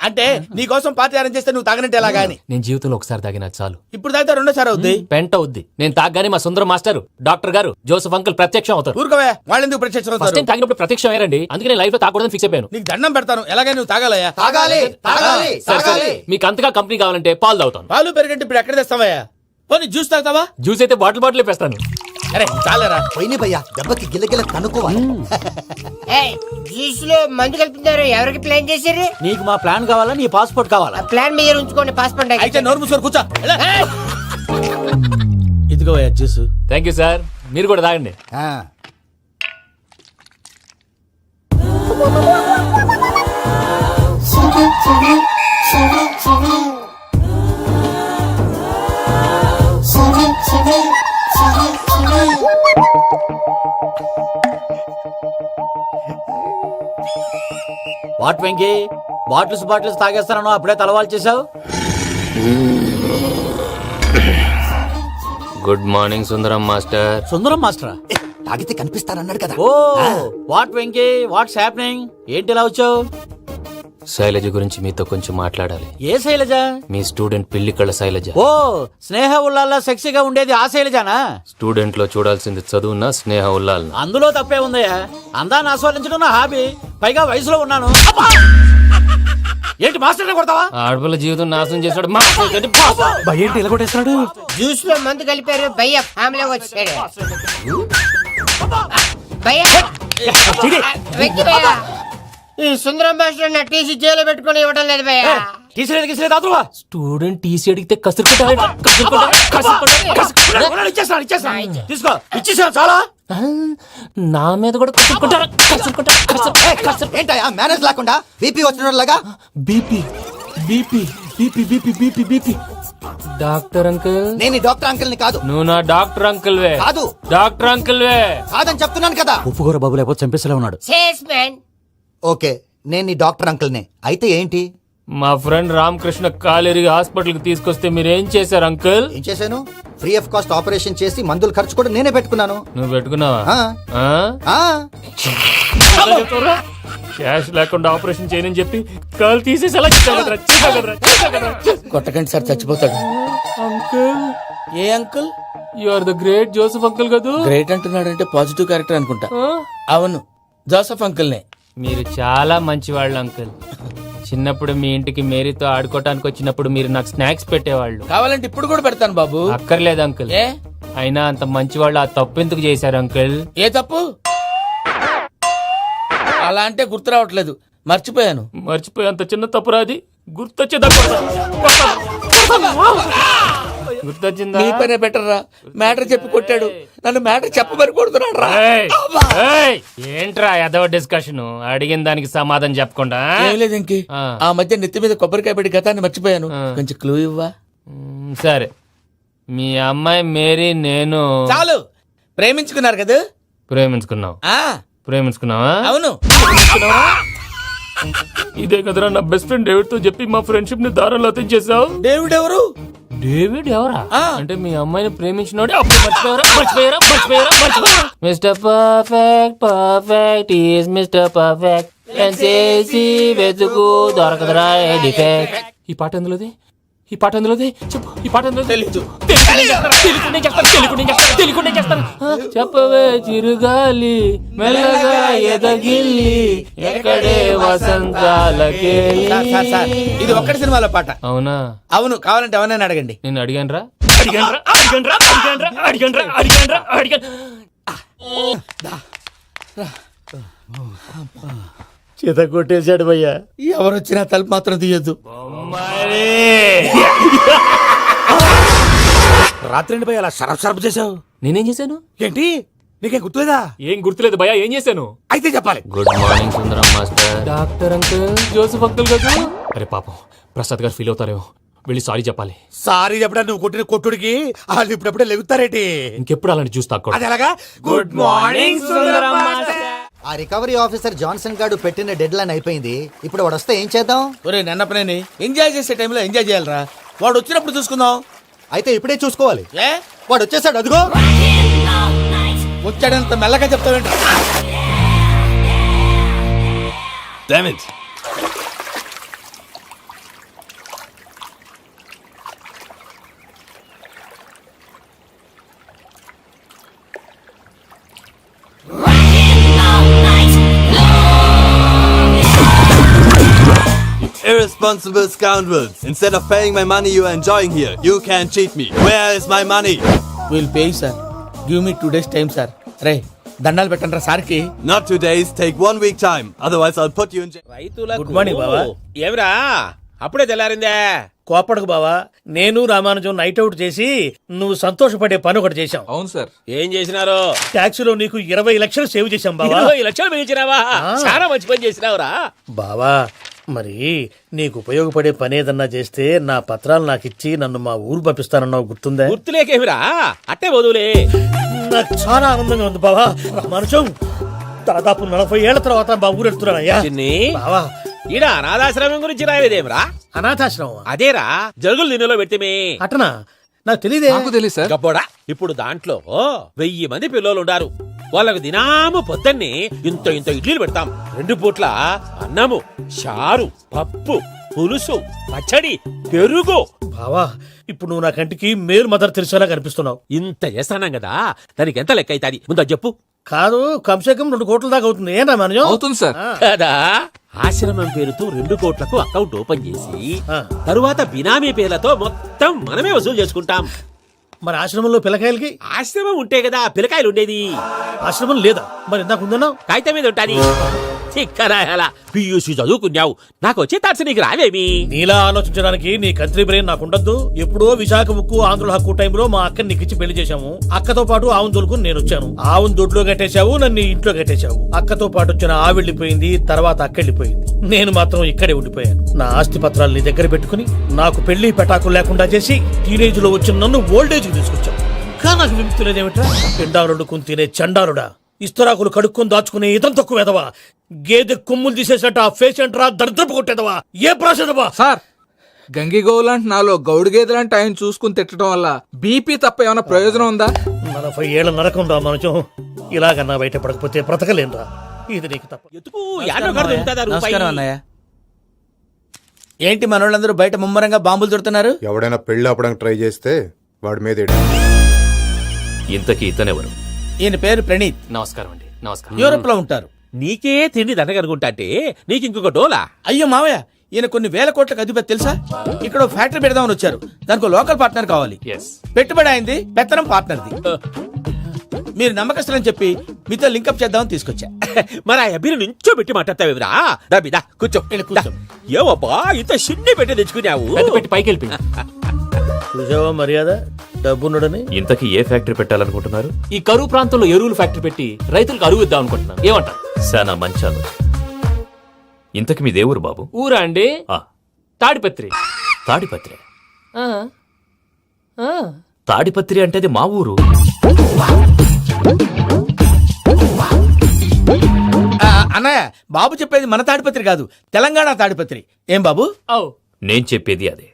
అంటే నీ కోసం పార్టీ అరేంజ్ చేస్తే నువ్వు తాగనంటే ఎలాగా అని. నేను జీవితంలో ఒకసారి తాగినా చాలు. ఇప్పుడు తాగితే రెండోసారి అవుద్ది. పెంట అవుద్ది. నేను తాగగానే మా సుందరం మాస్టర్, డాక్టర్ గారు, జోసెఫ్ అంకుల్ ప్రత్యక్షం అవుతారు. ఊరుకోవా, వాళ్ళెందుకు ప్రత్యక్షం ఫస్ట్ అవుతారు? టైం తాగినప్పుడు ప్రత్యక్షం అయ్యారండి. అందుకే నేను లైఫ్ లో తాగకూడదని ఫిక్స్ అయిపోయాను. నీకు దండం పెడతాను, ఎలాగే నువ్వు తాగాలయ్యా. సరే సరే, మీకు అంతగా కంపెనీ కావాలంటే పాలు తాగుతాను. పాలు పెరిగంటే ఇప్పుడు ఎక్కడ తెస్తావయ్యా? పోనీ జ్యూస్ తాగుతావా? జ్యూస్ అయితే బాటిల్ వేస్తాను. అరే చాలరా. పోయిన భయ్యా, దెబ్బకి గిల్లగిల్ల కనుక్కోవాలి. జ్యూస్ లో మందు కలుపుతున్నారు. ఎవరికి ప్లాన్ చేశారు? నీకు మా ప్లాన్ కావాలా నీ పాస్పోర్ట్ కావాలా? ప్లాన్ మీద ఉంచుకోండి, పాస్పోర్ట్ అయితే నోరు మూసుకొని కూర్చో. ఇదిగోయా జ్యూస్. Thank you sir. మీరు కూడా తాగండి. వాట్ వెంకీ, బాటిల్స్ తాగేస్తానో అప్పుడే తలవాలు చేసావు. Good morning Sundaram master. Sundaram మాస్టరా? తాగితే కనిపిస్తానన్నాడు కదా. Oh what Venky, what's happening? ఏంటి ఇలా వచ్చావు? శైలజ గురించి మీతో కొంచెం మాట్లాడాలి. ఏ శైలజ? మీ స్టూడెంట్ పిల్లి కళ్ళ శైలజ. ఓ స్నేహ ఉల్లాల్లో సెక్సీగా ఉండేది ఆ శైలజానా? స్టూడెంట్ లో చూడాల్సింది చదువున్న స్నేహ ఉల్లాల్. అందులో తప్పే ఉందయ్యా. అందాన్ని ఆస్వాదించడం నా హాబీ. పైగా వయసులో ఉన్నాను. ఏంటి మాస్టర్ కొడతావా? ఆడపిల్ల జీవితం నాశనం చేశాడు. ఏంటి ఇలా కొట్టేస్తున్నాడు? జ్యూస్ లో మందు కలిపారు. భయ్య ఫ్యామిలీ వచ్చాడు. భయ్య వెక్కి భయ్య, ఈ సుందరం భాష నా టీసీ జైలు పెట్టుకుని ఇవ్వడం లేదు భయ్య. స్టూడెంట్ టీసీ అడిగితే తీసుకో, ఇచ్చేసా చాలా. నా మీద కూడా ఏంటయ్యా మేనేజ్ లేకుండా బీపీ వచ్చినలాగా? BP BP BP BP BP BP. Doctor uncle, నేను ఈ డాక్టర్ అంకుల్ ని కాదు. నువ్వు నా డాక్టర్ అంకుల్ వే. కాదు. డాక్టర్ అంకుల్ వే కాదని చెప్తున్నాను కదా. ఉప్పుకూర బాబు లేకపోతే చంపేసేలా ఉన్నాడు. Sales man. ఓకే, నేను ఈ డాక్టర్ అంకుల్ నే. అయితే ఏంటి? మా ఫ్రెండ్ రామకృష్ణ కాలేరికి హాస్పిటల్ కి తీసుకొస్తే మీరేం చేశారు అంకుల్? ఏం చేశాను? ఫ్రీ ఆఫ్ కాస్ట్ ఆపరేషన్ చేసి మందుల ఖర్చు కూడా నేనే పెట్టుకున్నాను. నువ్వు పెట్టుకున్నావా? క్యాష్ లేకుండా ఆపరేషన్ చేయనని చెప్పి కాల్ తీసేసేలా కొట్టకండి సార్, చచ్చిపోతాడు. అంకుల్, ఏ uncle? You are the great Joseph uncle కదా. గ్రేట్ అంటున్నాడంటే పాజిటివ్ క్యారెక్టర్ అనుకుంటా. అవును, జోసెఫ్ అంకుల్ నే. మీరు చాలా మంచివాళ్ళు అంకుల్. చిన్నప్పుడు మీ ఇంటికి మేరీతో ఆడుకోవటానికి వచ్చినప్పుడు మీరు నాకు స్నాక్స్ పెట్టేవాళ్ళు. కావాలంటే ఇప్పుడు కూడా పెడతాను బాబు. అక్కర్లేదు అంకుల్. ఏ? అయినా అంత మంచివాళ్ళు ఆ తప్పు ఎందుకు చేశారు అంకుల్? ఏ తప్పు? అలా అంటే గుర్తు రావట్లేదు, మర్చిపోయాను. మర్చిపోయేంత చిన్న తప్పురాది గుర్తొచ్చేదా? గుర్తొచ్చిందా? నీ పనే బెటర్ రా. మ్యాటర్ చెప్పి కొట్టాడు, నన్ను మ్యాటర్ చెప్పమని కొడుతున్నాడు రా. ఏంట్రా ఎదవ డిస్కషన్? అడిగిన దానికి సమాధానం చెప్పకుండా. ఏం లేదు ఇంకి, ఆ మధ్య నెత్తి మీద కొబ్బరికాయ పెట్టి గతాన్ని మర్చిపోయాను. కొంచెం క్లూ ఇవ్వా? సరే, మీ అమ్మాయి మేరీ నేను చాలు. ప్రేమించుకున్నారు కదా? ప్రేమించుకున్నావు. ప్రేమించుకున్నావా? అవును. ఇదే కదరా నా బెస్ట్ ఫ్రెండ్ డేవిడ్ తో చెప్పి మా ఫ్రెండ్షిప్ ని దారంలో అతించేసావు. డేవిడ్ ఎవరు? డేవిడ్ ఎవరా? అంటే మీ అమ్మాయిని ప్రేమించినోడే. అప్పుడు మర్చిపోయారా? Mister perfect perfect is mister perfect చేసి వెతుకు దొరకదరా డిఫెక్ట్. ఈ పాట ఎందులోది? చెప్పు. ఈ పాట ఎందులో? తెలీదు. చెప్పవే చిరుగాలి మెల్లగా ఎదగిల్లి ఎక్కడే వసంతాలకే. ఇది ఒక్కటి సినిమాలో పాట. అవునా? అవును, కావాలంటే ఎవరైనా అడగండి. నేను అడిగాను రా. చేత కొట్టేశాడు భయ్యా. ఎవరొచ్చినా తలుపు మాత్రం తీయద్దు. రాత్రి భయ అలా షరఫ్ షరఫ్ చేసావు. నేనేం చేశాను? ఏంటి నీకేం గుర్తులేదా? ఏం గుర్తులేదు భయ్యా, ఏం చేశాను? అయితే చెప్పాలి. Good morning Sundaram master. Doctor uncle, Joseph uncle కదా. అరే పాపం, ప్రసాద్ గారు ఫీల్ అవుతారేమో, వెళ్ళి సారీ చెప్పాలి. సారీ చెప్పడా నువ్వు కొట్టిన కొట్టుడికి వాళ్ళు ఇప్పుడప్పుడే లెగుతారేటి. ఇంకెప్పుడు అలాంటి చూస్తా. అది ఎలాగా? Good morning Sundaram master. ఆ రికవరీ ఆఫీసర్ జాన్సన్ గారు పెట్టిన డెడ్ లైన్ అయిపోయింది. ఇప్పుడు వాడు వస్తే ఏం చేద్దాం? ఒరే నన్నపనేని ఎంజాయ్ చేసే టైంలో ఎంజాయ్ చేయాలరా. వాడు వచ్చినప్పుడు చూసుకుందాం. అయితే ఇప్పుడే చూసుకోవాలి. ఏ వాడు వచ్చేసాడు, అదిగో. వచ్చాడంత మెల్లగా చెప్తావేంట? Irresponsible scoundrels. Instead of paying my money you are enjoying here, you can cheat me. Where is my money? Will pay sir. Give me 2 days time sir. రే దండాలు పెట్టండి సార్కి. Not 2 days, take 1 week time. Otherwise I'll put you in jail. Good morning బావా. ఏమిరా అప్పుడే తెల్లారిందే? కోపడకు బావా. నేను Ramanujam night out చేసి నువ్వు సంతోషపడే పని ఒకటి చేశాం. అవును సార్. ఏం చేసినారు? ట్యాక్సీలో నీకు 20 లక్షలు సేవ్ చేశాం బావా. 20 లక్షలు మిగిల్చినావా? చాలా మంచి పని చేసినావురా బావా. మరి నీకు ఉపయోగపడే పని ఏదన్నా చేస్తే నా పత్రాలు నాకు ఇచ్చి నన్ను మా ఊరు పంపిస్తానన్నావు, గుర్తుందా? గుర్తులేకేమిరా, అట్టే వదులే. నాకు చాలా ఆనందంగా ఉంది బావా. రామానుజం, దాదాపు 40 ఏళ్ల తర్వాత మా ఊరు వెళ్తున్నానయ్యా. బావా, ఈడ అనాథాశ్రమం గురించి రాలేదేమిరా? అనాథాశ్రమం అదేరా, జరుగులు దీనిలో పెట్టిమే. అటనా? నాకు తెలియదే. గబ్బోడా, ఇప్పుడు దాంట్లో 1000 మంది పిల్లలు ఉండారు. వాళ్ళకు దినాము పొద్దున్నే ఇంత ఇంత ఇడ్లీలు పెడతాం. 2 పూట్ల అన్నము, చారు, పప్పు, పులుసు, పచ్చడి, పెరుగు. బావా, ఇప్పుడు నువ్వు నా కంటికి మేలు మదర్ తెలిసేలా కనిపిస్తున్నావు. ఇంత చేస్తానం కదా, దానికి ఎంత లెక్క అవుతుంది ముందు చెప్పు. కాదు, కమ్సేకం 2 కోట్ల దాకా అవుతుంది. ఏనా మనజం? అవుతుంది సార్. కదా, ఆశ్రమం పేరుతో 2 కోట్లకు అకౌంట్ ఓపెన్ చేసి తరువాత బినామీ పేర్లతో మొత్తం మనమే వసూలు చేసుకుంటాం. మరి ఆశ్రమంలో పిల్లకాయలకి? ఆశ్రమం ఉంటే కదా పిల్లకాయలు ఉండేది. ఆశ్రమం లేదా? మరి ఇందాక ఉందన్నావు. కాగితం మీద ఉంటాది. చిక్కరాయాల పియూసీ చదువుకున్నావు, నాకు వచ్చే తాట్స్ నీకు రావేమి? నీలా ఆలోచించడానికి నీ కంట్రీ బ్రెయిన్ నాకు ఉండద్దు. ఎప్పుడో విశాఖ ముక్కు ఆంధ్రుల హక్కు టైంలో మా అక్కని నీకిచ్చి పెళ్లి చేశాము. అక్కతో పాటు ఆవును దొడుకుని నేను వచ్చాను. ఆవును దొడ్లో కట్టేశావు, నన్ను ఇంట్లో కట్టేశావు. అక్కతో పాటు వచ్చిన ఆవిళ్ళిపోయింది, తర్వాత అక్కెళ్ళిపోయింది. నేను మాత్రం ఇక్కడే ఉండిపోయాను. నా ఆస్తి పత్రాలు నీ దగ్గర పెట్టుకుని నాకు పెళ్లి పెటాకులు లేకుండా చేసి టీనేజ్ లో వచ్చిన నన్ను ఓల్డేజ్ కి తీసుకొచ్చావు. ఇంకా నాకు విముక్తి లేదేమిట్రా? పిండారుడుకుని తినే చండారుడా, ఇస్తరాకులు కడుక్కొని దాచుకునే ఇతం తక్కువ ఎదవా, గేదె కొమ్ములు తీసేసట ఆ పేషెంట్ రా, దరిద్రపు కొట్టేదవా, ఏ ప్రాసెదవా? సార్, గంగిగోవులాంటి నాలో గౌడు గేదెలాంటి ఆయన చూసుకుని తిట్టడం వల్ల బీపీ తప్ప ఏమైనా ప్రయోజనం ఉందా? 40 ఏళ్ల నరకం రా మనచం. ఇలాగన్నా బయట పడకపోతే బ్రతకలేనురా. ఇది నీకు తప్ప. నమస్కారం అన్నయ్య. ఏంటి మనోళ్ళందరూ బయట ముమ్మరంగా బాంబులు దొరుకుతున్నారు? ఎవడైనా పెళ్లి ఆపడానికి ట్రై చేస్తే వాడి మీద ఇంతకీ ఇతనెవరు? ఈయన పేరు ప్రణీత్. నమస్కారం అండి. నమస్కారం. యూరోప్ లో ఉంటారు. నీకే తిండి దండగనుకుంటా అంటే నీకు ఇంకొక డోలా? అయ్యో మావయ్య, ఈయన కొన్ని వేల కోట్లకు అధిపతి తెలుసా? ఇక్కడ ఫ్యాక్టరీ పెడదామని వచ్చారు. దానికి లోకల్ పార్ట్నర్ కావాలి. పెట్టుబడి అయింది, పెత్తనం పార్ట్నర్ది. మీరు నమ్మకస్తులని చెప్పి మీతో లింకప్ చేద్దామని తీసుకొచ్చా. మరి ఆ అబ్బిని నుంచో పెట్టి మాట్లాడతావురా? దాబిదా కూర్చో. ఏవబ్బా ఇంత షిన్ని పెట్టి తెచ్చుకున్నావు? పెట్టి పైకి వెళ్ళి చూసావా మర్యాద, డబ్బున్నడని. ఇంతకీ ఏ ఫ్యాక్టరీ పెట్టాలనుకుంటున్నారు? ఈ కరువు ప్రాంతంలో ఎరువులు ఫ్యాక్టరీ పెట్టి రైతులకు అరువు ఇద్దాం అనుకుంటున్నాను. ఏమంటారు? శానా మంచి ఆలోచన. ఇంతకి మీ దేవురు బాబు? ఊరా అండి, తాడిపత్రి. తాడిపత్రి? తాడిపత్రి అంటే అది మా ఊరు. అన్నయ్య, బాబు చెప్పేది మన తాడిపత్రి కాదు, తెలంగాణ తాడిపత్రి. ఏం బాబు? నేను చెప్పేది అదే.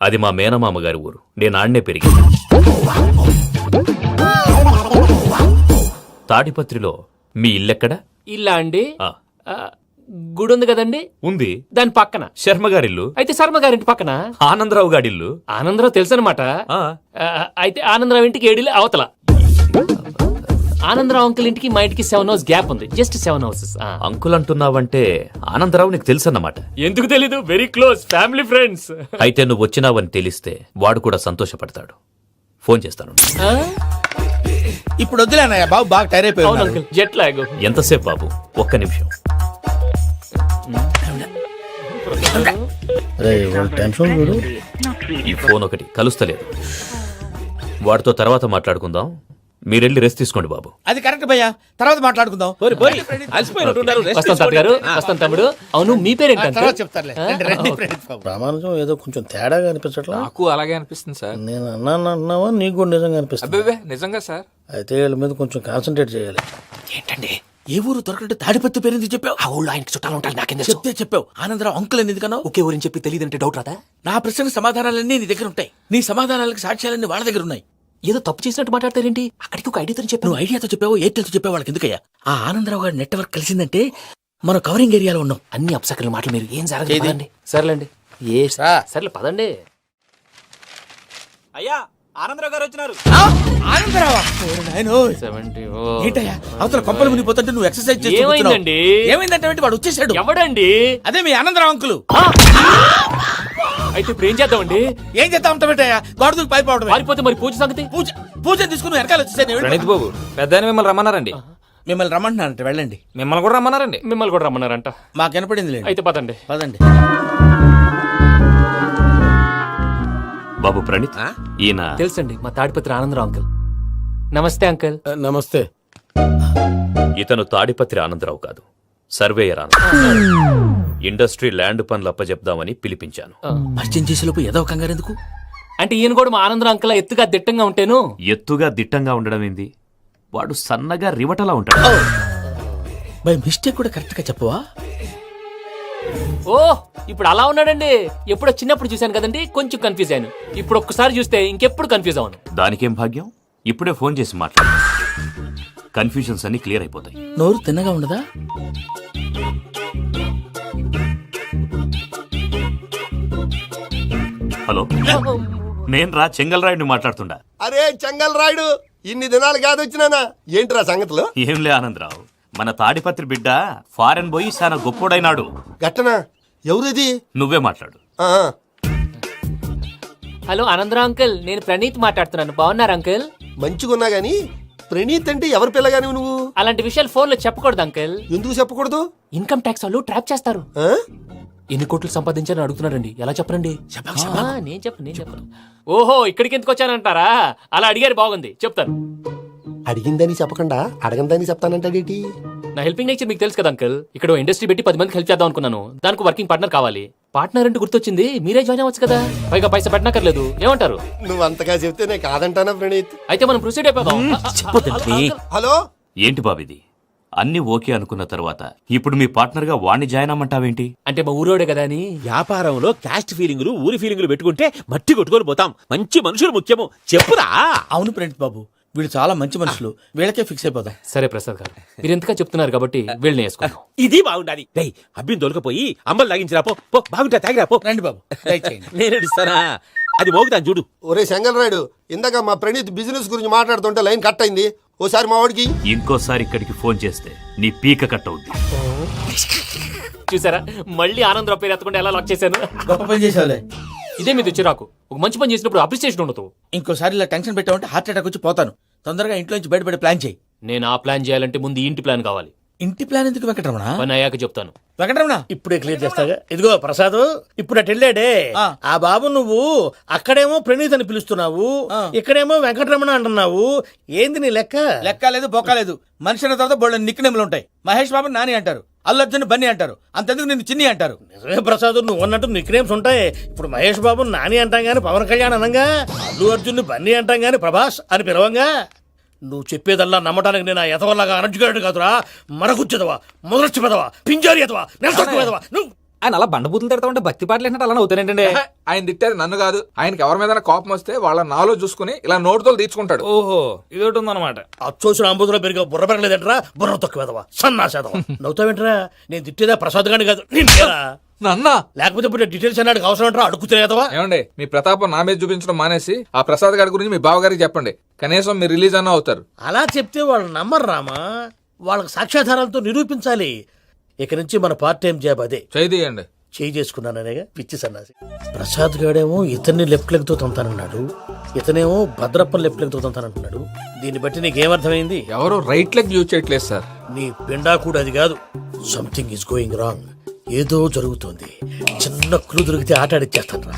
అది మా మేనమామ గారి ఊరు. నేను ఆడనే పెరిగింది. తాడిపత్రిలో మీ ఇల్లెక్కడ? ఇల్లా అండి, గుడి ఉంది కదండి. ఉంది. దాని పక్కన శర్మ గారిల్లు. అయితే శర్మ గారింటి పక్కన ఆనందరావు గారిల్లు. ఆనందరావు తెలుసు అనమాట. అయితే ఆనందరావు ఇంటికి 7 అవతల. ఆనందరావు అంకుల్ ఇంటికి మా ఇంటికి 7 houses గ్యాప్ ఉంది. Just 7 houses. అంకుల్ అంటున్నావంటే ఆనందరావు నీకు తెలుసు అన్నమాట. ఎందుకు తెలీదు, వెరీ క్లోజ్ ఫ్యామిలీ ఫ్రెండ్స్. అయితే నువ్వు వచ్చినావని తెలిస్తే వాడు కూడా సంతోషపడతాడు. ఫోన్ చేస్తాను. ఇప్పుడు వద్దులే అన్నయ్య, బాబు బాగా టైర్ అయిపోయి అవును ఉన్నాడు. Uncle, jet lag. ఎంతసేపు బాబు? ఒక్క నిమిషం. టెన్షన్ చూడు. ఈ ఫోన్ ఒకటి కలుస్తలేదు. వాడితో తర్వాత మాట్లాడుకుందాం. మీరెళ్ళి రెస్ట్ తీసుకోండి బాబు. అది కరెక్ట్ భయ్యా, తర్వాత మాట్లాడుకుందాం. వస్తాం తాత గారు, వస్తాం తమ్ముడు. అవును మీ పేరేంటి తర్వాత చెప్తారులే. రండి, రండి, ప్రణీత్ బాబు. రామానుజం ఏదో కొంచెం తేడాగా అనిపించట్లా. నాకు అలాగే అనిపిస్తుంది సార్. నేను అన్నావా నీకు కూడా నిజంగా అనిపిస్తుంది? అబ్బే నిజంగా సార్. అయితే వీళ్ళ మీద కొంచెం కాన్సన్ట్రేట్ చేయాలి. ఏంటండి ఏ ఊరు దొరకట్టు తాడిపత్రి పేరు చెప్పావు? ఆ ఊళ్ళో ఆయనకి చుట్టాలు ఉంటారు, నాకేం చెప్తే చెప్పావు. ఆనందరావు అంకుల్ అని ఎందుకన్నావు? ఒకే ఊరిని చెప్పి తెలియదంటే డౌట్ రాదా? నా ప్రశ్న సమాధానాలన్నీ నీ దగ్గర ఉంటాయి. నీ సమాధానాలకు సాక్ష్యాలన్నీ వాళ్ళ దగ్గర ఉన్నాయి. ఏదో తప్పు చేసినట్టు మాట్లాడతారేంటి? అక్కడికి ఒక ఐడియాతో చెప్పి నువ్వు ఐడియాతో చెప్పావు, ఎయిర్టెల్తో చెప్పావు, వాళ్ళకి ఎందుకయ్యా? ఆ ఆనందరావు గారి నెట్వర్క్ కలిసిందంటే మనం కవరింగ్ ఏరియాలో ఉన్నాం. అన్ని అప్సకల మాటలు మీరు ఏం జరగదండి. సర్లేండి, సర్లే పదండి. అయ్యా, ఆనందరావు గారు వచ్చినారు. ఆనందరావా? ఏంటయ్యా అవతల కొంపలు మునిగిపోతుంటే నువ్వు ఎక్సర్సైజ్ చేస్తూ కూర్చున్నావు. ఏమైందండి? ఏమైందంటే వాడు వచ్చేసాడు. ఎవడండి? అదే మీ ఆనందరావు అంకులు. అయితే ఇప్పుడు ఏం చేద్దామండి? ఏం చేస్తా ఉంటా పెట్టాయా? గోడకు పైపోవడం. పారిపోతే మరి పూజ సంగతి? పూజ తీసుకుని వెనకాల వచ్చేసాను. ప్రణీత్ బాబు, పెద్ద మిమ్మల్ని రమ్మన్నారండి. మిమ్మల్ని రమ్మంటున్నారంట, వెళ్ళండి. మిమ్మల్ని కూడా రమ్మన్నారండి. మిమ్మల్ని కూడా రమ్మన్నారంట. మాకు వినపడింది లేదు. అయితే పదండి. పదండి. బాబు ప్రణీత్, ఈయన తెలుసండి, మా తాడిపత్రి ఆనందరావు అంకుల్. నమస్తే అంకుల్. నమస్తే. ఇతను తాడిపత్రి ఆనందరావు కాదు, సర్వేయర్ ఆనందరావు. ఇండస్ట్రీ ల్యాండ్ పనులు అప్పచెప్దామని పిలిపించాను. పరిచయం చేసేలోపు ఏదో కంగారు ఎందుకు? అంటే ఈయన కూడా మా ఆనందరావు అంకుల్ ఎత్తుగా దిట్టంగా ఉంటాను. ఎత్తుగా దిట్టంగా ఉండడం ఏంది? వాడు సన్నగా రివటలా ఉంటాడు. బై మిస్టేక్ కూడా కరెక్ట్ గా చెప్పవా? ఓ ఇప్పుడు అలా ఉన్నాడండి. ఎప్పుడో చిన్నప్పుడు చూశాను కదండి, కొంచెం కన్ఫ్యూజ్ అయ్యాను. ఇప్పుడు ఒక్కసారి చూస్తే ఇంకెప్పుడు కన్ఫ్యూజ్ అవ్వను. దానికేం భాగ్యం, ఇప్పుడే ఫోన్ చేసి మాట్లాడు. కన్ఫ్యూజన్స్ అన్ని క్లియర్ అయిపోతాయి. నోరు తిన్నగా ఉండదా? హలో, నేను రా చెంగల్రాయుడిని మాట్లాడుతుండా. అరే చెంగల్ రాయుడు, ఇన్ని దినాలు కాదు వచ్చినానా? ఏంట్రా సంగతులు? ఏంలే ఆనందరావు, మన తాడిపత్రి బిడ్డ ఫారెన్ పోయి చాలా గొప్పోడైనాడు. గట్టనా? ఎవరిది? నువ్వే మాట్లాడు. హలో ఆనందరావు అంకుల్, నేను ప్రణీత్ మాట్లాడుతున్నాను. బాగున్నారు అంకుల్? మంచిగున్నా గాని ప్రణీత్ అంటే ఎవరి పిల్లగాని నువ్వు? అలాంటి విషయాలు ఫోన్ లో చెప్పకూడదు అంకుల్. ఎందుకు చెప్పకూడదు? ఇన్కమ్ ట్యాక్స్ వాళ్ళు ట్రాప్ చేస్తారు. ఎన్ని కోట్లు సంపాదించాలని అడుగుతున్నారండి. ఎలా చెప్పరండి? నేను చెప్పను. ఓహో, ఇక్కడికి ఎందుకు వచ్చానంటారా? అలా అడిగారు, బాగుంది, చెప్తాను. అడిగిందని చెప్పకుండా అడగందని చెప్తానంటాడేటి? నా హెల్పింగ్ నేచర్ మీకు తెలుసు కదా అంకుల్. ఇక్కడ ఇండస్ట్రీ పెట్టి 10 మందికి హెల్ప్ చేద్దాం అనుకున్నాను. దానికి వర్కింగ్ పార్ట్నర్ కావాలి. పార్ట్నర్ అంటే గుర్తొచ్చింది, మీరే జాయిన్ అవ్వచ్చు కదా. పైగా పైసా పెట్టనక్కర్లేదు. ఏమంటారు? నువ్వు అంతగా చెప్తేనే కాదంటానా ప్రణీత్? అయితే మనం ప్రొసీడ్ అయిపోదాం. హలో, ఏంటి బాబిది? అన్ని ఓకే అనుకున్న తర్వాత ఇప్పుడు మీ పార్ట్నర్ గా వాణ్ణి జాయిన్ అమ్మంటావేంటి? అంటే మా ఊరోడే కదా అని. వ్యాపారంలో క్యాస్ట్ ఫీలింగులు, ఊరి ఫీలింగులు పెట్టుకుంటే మట్టి కొట్టుకొని పోతాం. మంచి మనుషులు ముఖ్యము, చెప్పురా. అవును ప్రణీత్ బాబు, వీళ్ళు చాలా మంచి మనుషులు. వీళ్ళకే ఫిక్స్ అయిపోదాం. సరే ప్రసాద్ గారు, మీరు ఎంతగా చెప్తున్నారు కాబట్టి వీళ్ళని వేసుకుందాం. ఇది బాగుండాలి. డై అబ్బిని దొలకపోయి అమ్మలు లాగించిరా పో. బాగుంటా, తాగిరా పో. రండి బాబు, దయచేయండి. నేను ఇస్తానా? అది మోగుతాను చూడు. ఒరే చెంగల్ రాయుడు, ఇందాక మా ప్రణీత్ బిజినెస్ గురించి మాట్లాడుతుంటే లైన్ కట్ అయింది. ఓసారి మా వాడికి ఇంకోసారి ఇక్కడికి ఫోన్ చేస్తే నీ పీక కట్ అవుద్ది. చూసారా, మళ్ళీ ఆనందరావు పేరు ఎత్తకుండా ఎలా లాక్ చేశాను. గొప్ప పని చేసేవాళ్ళే. ఇదే మీద చిరాకు. ఒక మంచి పని చేసినప్పుడు అప్రిసియేషన్ ఉండదు. ఇంకోసారి ఇలా టెన్షన్ పెట్టామంటే హార్ట్ అటాక్ వచ్చి పోతాను. తొందరగా ఇంట్లో నుంచి బయటపడే ప్లాన్ చేయి. నేను ఆ ప్లాన్ చేయాలంటే ముందు ఈ ఇంటి ప్లాన్ కావాలి. ఇంటి ప్లాన్ ఎందుకు వెంకటరమణ? పని అయ్యాక చెప్తాను. వెంకటరమణ ఇప్పుడే క్లియర్ చేస్తాగా. ఇదిగో ప్రసాద్, ఇప్పుడు అటు వెళ్ళాడే ఆ బాబు, నువ్వు అక్కడేమో ప్రణీత్ అని పిలుస్తున్నావు, ఇక్కడేమో వెంకటరమణ అంటున్నావు. ఏంది నీ లెక్క? లెక్క లేదు, బొక్క లేదు. మనిషి అన్న తర్వాత బోళ్ళ నిక్నెములు ఉంటాయి. మహేష్ బాబు నాని అంటారు, అల్లు అర్జున్ బన్నీ అంటారు, అంతెందుకు నిన్ను చిన్ని అంటారు. నిజమే ప్రసాద్, నువ్వు అన్నట్టు నిక్నేమ్స్ ఉంటాయి. ఇప్పుడు మహేష్ బాబు నాని అంటాం గాని పవన్ కళ్యాణ్ అనంగా, అల్లు అర్జున్ బన్నీ అంటాం గాని ప్రభాస్ అని పిలవంగా. నువ్వు చెప్పేదల్లా నమ్మటానికి నేను ఎతవల్లాగా అనర్జుగాడు కాదురా. మరగుచ్చదవా, మొదలచ్చి పెదవా, పింజారి ఎదవా, నెలసొక్కుదవా. నువ్వు ఆయన అలా బండబూతులు తిడతా ఉంటే భక్తి పాటలు ఏంటంటే అలా అవుతానంటే. ఆయన తిట్టేది నన్ను కాదు, ఆయనకి ఎవరి మీద కోపం వస్తే వాళ్ళ నాలో చూసుకుని ఇలా నోటుతో తీర్చుకుంటాడు. ఓహో, ఇది ఒకటి ఉందన్నమాట. అచ్చోసిన అంబుధులో పెరిగే బుర్ర పెరగలేదంటరా, బుర్ర తొక్కువేదవా, సన్నాసేదవా. నవ్వుతావేంట్రా? నేను తిట్టేదా ప్రసాద్ గాని కాదు, నిన్నేరా. నన్న లేకపోతే ఇప్పుడు డీటెయిల్స్ అన్నాడు అవసరం అంటారా? అడుగుతులేదవా. ఏమండి, మీ ప్రతాపం నా మీద చూపించడం మానేసి ఆ ప్రసాద్ గారి గురించి మీ బావగారికి చెప్పండి. కనీసం మీరు రిలీజ్ అన్న అవుతారు. అలా చెప్తే వాళ్ళు నమ్మరు రామా. వాళ్ళకి సాక్ష్యాధారాలతో నిరూపించాలి. ఇక నుంచి మన పార్ట్ టైం జాబ్ అదే. చేయండి. చేసుకున్నాననేగా పిచ్చి సన్నాసి. ప్రసాద్ గాడేమో ఇతన్ని లెఫ్ట్ లెగ్ తో తొంతానన్నాడు. ఇతనేమో భద్రప్పని లెఫ్ట్ లెగ్ తోతానంటున్నాడు. దీన్ని బట్టి నీకేమర్థమైంది? ఎవరు రైట్ లెగ్ యూజ్ చేయట్లేదు సార్. నీ పిండా కూడా అది కాదు. Something is going wrong. ఏదో జరుగుతోంది. చిన్న క్లూ దొరికితే ఆట ఆడిచ్చేస్తాను రా.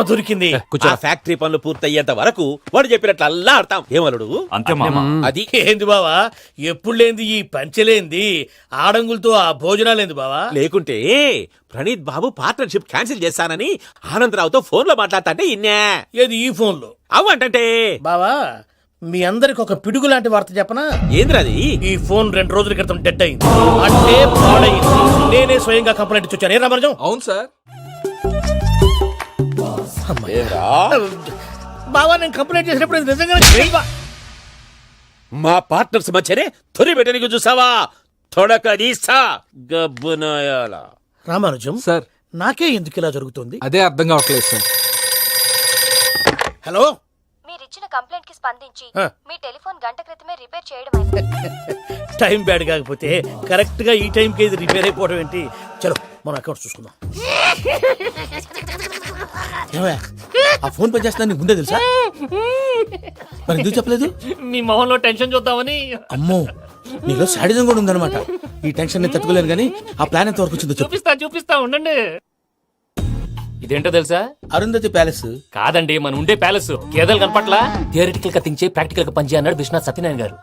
దొరికింది. ఆ ఫ్యాక్టరీ పనులు పూర్తయ్యేంత వరకు వాడు చెప్పినట్లు అల్లా ఆడతాం. ఏమలుడు అంతే మామ. అది ఏంది బావా, ఎప్పుడు లేంది ఈ పంచలేంది, ఆడంగులతో ఆ భోజనాలేంది బావా? లేకుంటే ప్రణీత్ బాబు పార్ట్నర్షిప్ క్యాన్సిల్ చేస్తానని ఆనందరావుతో ఫోన్ లో మాట్లాడతాంటే ఇన్నే. ఏది ఈ ఫోన్ లో? అవ్వంటే బావా, మీ అందరికి ఒక పిడుగు లాంటి వార్త చెప్పనా? ఏంద్రది? ఈ ఫోన్ 2 రోజుల క్రితం డెడ్ అయింది, అంటే పాడైంది. నేనే స్వయంగా కంప్లైంట్ ఇచ్చి వచ్చాను. ఏ రామరాజం? అవును సార్. బావా, నేను కంప్లైంట్ చేసినప్పుడు ఇది నిజంగా మా పార్ట్నర్స్ మధ్యనే తొలి పెట్టడానికి చూసావా? తొడకదీసా గబ్బునాయాల. రామానుజం సార్, నాకే ఎందుకు ఇలా జరుగుతుంది? అదే అర్థం కావట్లేదు సార్. హలో, మీరిచ్చిన కంప్లైంట్ కి స్పందించి ఆ. మీ టెలిఫోన్ గంట క్రితమే రిపేర్ చేయడం టైం బ్యాడ్ కాకపోతే కరెక్ట్ గా ఈ టైంకి ఇది రిపేర్ అయిపోవడం ఏంటి? చలో మన అకౌంట్ చూసుకుందాం. ఏమయ్య, ఆ ఫోన్ పని చేస్తున్నా నీకు ముందే తెలుసా? మరి ఎందుకు చెప్పలేదు? మీ మొహంలో టెన్షన్ చూద్దామని. అమ్మో, నీలో శాడిజం కూడా ఉందన్నమాట. ఈ టెన్షన్ నేను తట్టుకోలేను కానీ ఆ ప్లాన్ ఎంత వరకు వచ్చిందో చెప్పు. చూపిస్తా ఉండండి. ఇదేంటో తెలుసా? అరుంధతి ప్యాలెస్ కాదండి, మన ఉండే ప్యాలెస్. గేదెలు కనపట్లా? థియరిటికల్ గా థింక్ చేయి, ప్రాక్టికల్ గా పనిచేయ అన్నాడు విశ్వనాథ్ సత్యనారాయణ గారు.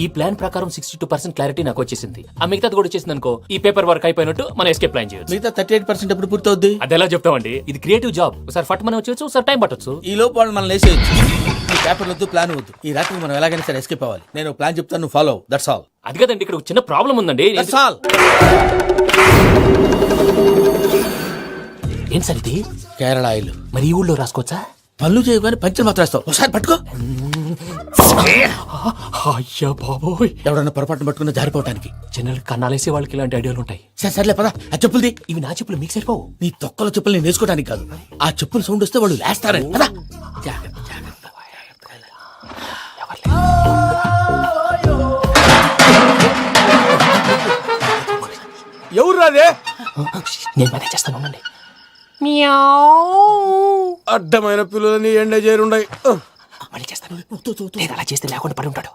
ఈ ప్లాన్ ప్రకారం 62% క్లారిటీ నాకు వచ్చేసింది. ఆ మిగతాది కూడా వచ్చేసింది అనుకో, ఈ పేపర్ వర్క్ అయిపోయినట్టు మనం ఎస్కేప్ ప్లాన్ చేయొచ్చు. మిగతా 38% ఎప్పుడు పూర్తవుద్ది? అది ఎలా చెప్తామండి? ఇది క్రియేటివ్ జాబ్. ఒకసారి ఫట్ మనం వచ్చేయచ్చు, ఒకసారి టైం పట్టొచ్చు. ఈ లోపు వాళ్ళు మనం లేసేయచ్చు. ఈ పేపర్ వద్దు, ప్లాన్ వద్దు. ఈ రాత్రి మనం ఎలాగైనా సరే ఎస్కేప్ అవ్వాలి. నేను ప్లాన్ చెప్తాను, నువ్వు ఫాలో. That's all. అది కదండి, ఇక్కడ ఒక చిన్న ప్రాబ్లం ఉందండి. That's all. ఏం సార్ ఇది? కేరళ ఆయిల్. మరి ఈ ఊళ్ళో రాసుకోవచ్చా? పనులు చేయవు కానీ పంచర్ మాత్రం వేస్తావు. ఒకసారి పట్టుకో. అయ్యా బాబోయ్, ఎవడన్నా పొరపాటున పట్టుకున్న జారిపోవటానికి. జనరల్ కన్నాలేసే వాళ్ళకి ఇలాంటి ఐడియాలు ఉంటాయి. సర్లే పదా, ఆ చెప్పులది. ఇవి నా చెప్పులు, మీకు సరిపోవు. నీ తొక్కల చెప్పులు నేను వేసుకోవడానికి కాదు, ఆ చెప్పులు సౌండ్ వస్తే వాళ్ళు లేస్తారని. పదా. ఎవరు రాదే? నేను మేనేజ్ చేస్తాను, ఉండండి. అడ్డమైన పిల్లలని ఎండ చేరుండయి. మళ్ళీ చేస్తాను. లేదు, అలా చేస్తే లేకుండా పడి ఉంటాడు.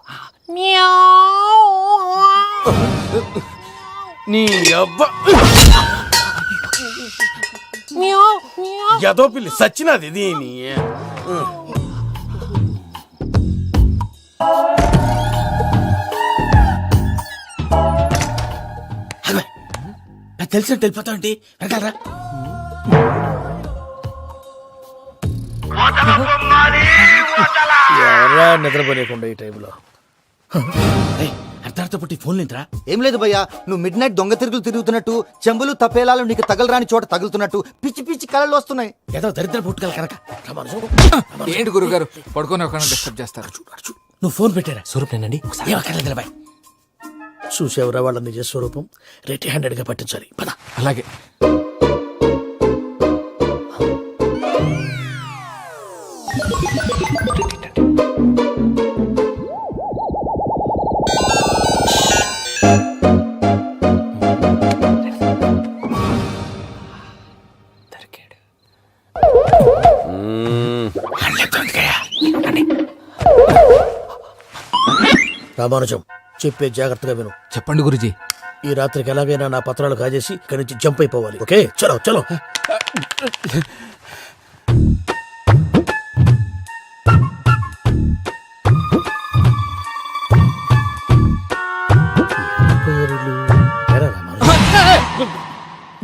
నీ అబ్బా ఎదో పిల్లి సచ్చినది దీని. తెలిసినట్టు వెళ్ళిపోతా ఏంటి? వెనకాలరా. ఎవరా నిద్రపోలేకుండా ఈ టైంలో? అర్ధార్థ పుట్టి ఫోన్ లేంట్రా? ఏం లేదు భయ్యా, నువ్వు మిడ్ నైట్ దొంగ తిరుగుతున్నట్టు, చెంబులు తపేలాలు నీకు తగలరాని చోట తగులుతున్నట్టు పిచ్చి పిచ్చి కళలు వస్తున్నాయి. ఏదో దరిద్ర పుట్టుకల కనుక. ఏంటి గురుగారు పడుకొని ఒక డిస్టర్బ్ చేస్తారు? నువ్వు ఫోన్ పెట్టారా? స్వరూపేనండి. ఏమక్కర్లేదు. చూసేవరా వాళ్ళ నిజ స్వరూపం. రెట్టి హ్యాండెడ్ గా పట్టించాలి. పద. అలాగే. రామానుజం, చెప్పే జాగ్రత్తగా విను. చెప్పండి గురుజీ. ఈ రాత్రికి ఎలాగైనా నా పత్రాలు కాజేసి ఇక్కడి నుంచి జంప్ అయిపోవాలి. ఓకే, చలో చలో.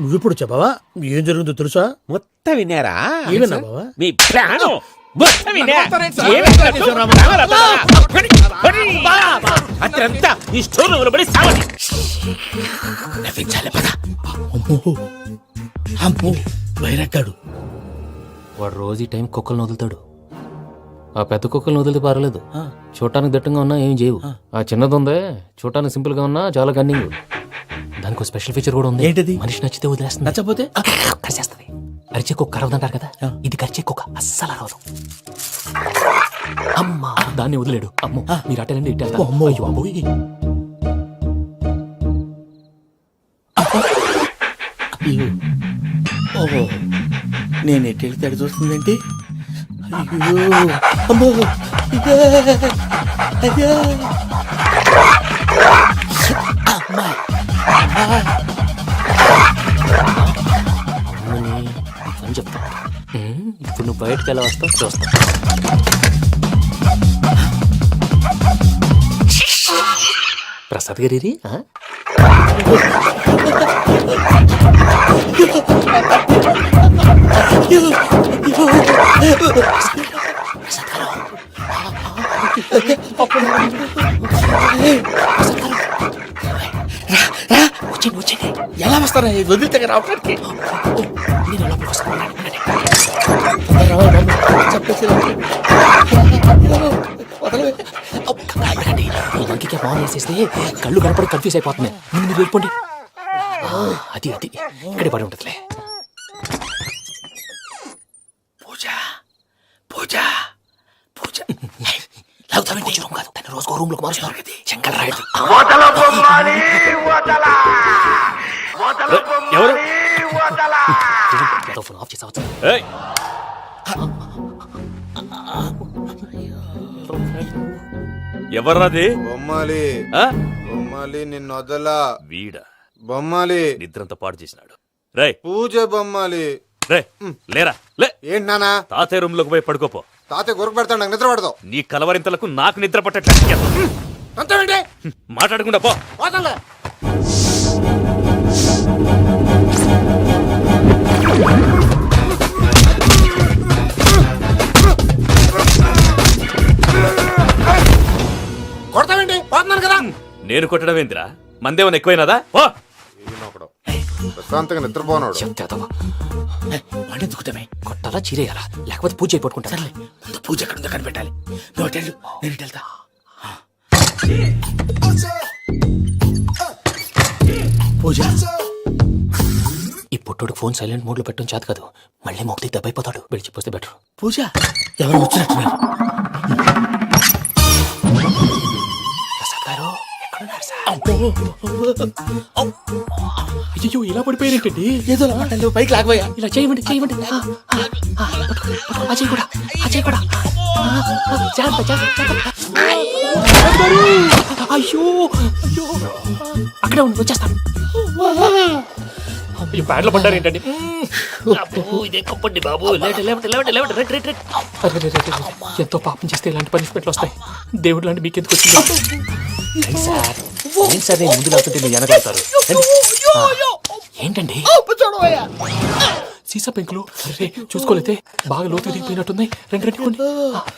నువ్విప్పుడు చెప్పవా ఏం జరుగుతుందో తెలుసా? మొత్తం విన్నారా? ఏమన్నా బావా? మీ ప్రాణం మొత్తం విన్నా. అత్రంతా ఈ స్టోర్ రూమ్ లో పడి సావండి. నవ్వించాలి. పద. అమ్మో అమ్మో, వైరక్కాడు. వాడు రోజు ఈ టైం కుక్కలను వదులుతాడు. ఆ పెద్ద కుక్కలను వదిలితే పర్లేదు, చూడటానికి దట్టంగా ఉన్నా ఏం చేయవు. ఆ చిన్నది ఉందే, చూడటానికి సింపుల్ గా ఉన్నా చాలా గన్నింగ్. దానికి స్పెషల్ ఫీచర్ కూడా ఉంది. ఏంటిది? మనిషి నచ్చితే వదిలేస్తుంది, నచ్చపోతే కరిచేస్తుంది. అరిచే కుక్క అరవదంటారు కదా, ఇది కరిచే కుక్క అస్సలు అరవదు. అమ్మా, దాన్ని వదిలేడు. అమ్మో, మీరు అటెండి ఇట్టే. అమ్మో. అయ్యో అబ్బోయ్. ఓహో, నేను ఎటు వెళ్తే అటు చూస్తుందంటే అయ్యో అమ్మో ఇదే అయ్యో అమ్మా అని చెప్తా. ఇప్పుడు నువ్వు బయటకు ఎలా వస్తావు చూస్తా. ప్రసాద్ గారి ఎలా వస్తారా వదిలితే రావడానికి ఈ లంకికి బాగా వేసేస్తే కళ్ళు కనపడి కన్ఫ్యూజ్ అయిపోతున్నాయి. ముందు మీరు వెళ్ళిపోండి. అది అది ఇక్కడే పడి ఉంటుందిలే. పూజ పూజ పూజ రూమ్ కాదు, తన రోజుకో రూమ్ లోకి మారుస్తున్నారు కదా. శంకర్ రాయుడు ఎవరు ఫోన్ ఆఫ్ చేసావచ్చు. ఎవర్రాది? బొమ్మాలి ఆ? బొమ్మాలి నిన్ను వదలా. వీడా బొమ్మాలి నిద్రంతా పాడు చేసినాడు. రే పూజ బొమ్మాలి. రే లేరా లే. ఏంటి నానా? తాతయ్య రూమ్ లోకి పోయి పడుకోపో. తాతయ్య గొరకు పెడతాడు, నాకు నిద్ర పడతావు. నీ కలవరింతలకు నాకు నిద్ర పట్టట్లేదు. అంతేంటి మాట్లాడకుండా పో. పోతాలే. కొడతావేంటి? పోతున్నాను కదా. నేను కొట్టడం ఏందిరా? మందేమన్నా ఎక్కువైనదా? ఓ ప్రశాంతంగా నిద్రపోనాడు. వాడెందుకుతామే కొట్టాలా చీరేయాలా లేకపోతే పూజ అయిపోట్టుకుంటా. ముందు పూజ ఎక్కడ ఉందో కనిపెట్టాలి. నువ్వు వెళ్ళు, నేను ఇటు వెళ్తా. పూజ ఈ పుట్టోడు ఫోన్ సైలెంట్ మోడ్ లో పెట్టడం చేత కాదు. మళ్ళీ మొక్కటి దెబ్బైపోతాడు. వెళ్ళి చెప్పొస్తే బెటర్. పూజ ఎవరు వచ్చినట్టున్నారు? ప్రసాద్ గారు ఎక్కడున్నారు సార్? అయ్యో ఇలా పడిపోయారేంటండి? ఏదో మాటలు పైకి లాగబోయా. ఇలా చేయమండి చేయమండి. అజయ్ కూడా అజయ్ కూడా జాగ్రత్త జాగ్రత్త. అయ్యో అయ్యో అక్కడే ఉండి వచ్చేస్తాను. ఈ బ్యాడ్లో పడ్డారు ఏంటండి? ఇదే కప్పండి బాబు. ఎంతో పాపం చేస్తే ఇలాంటి పనిష్మెంట్లు వస్తాయి. దేవుడు లాంటి మీకెందుకు వచ్చింది సార్? ఏం సార్ నేను ముందు లేకుంటే మీరు వెనకడతారు ఏంటండి? సీసా పెంకులు చూసుకోలేతే బాగా లోతు దిగిపోయినట్టున్నాయి. రెండు రెండు కొన్ని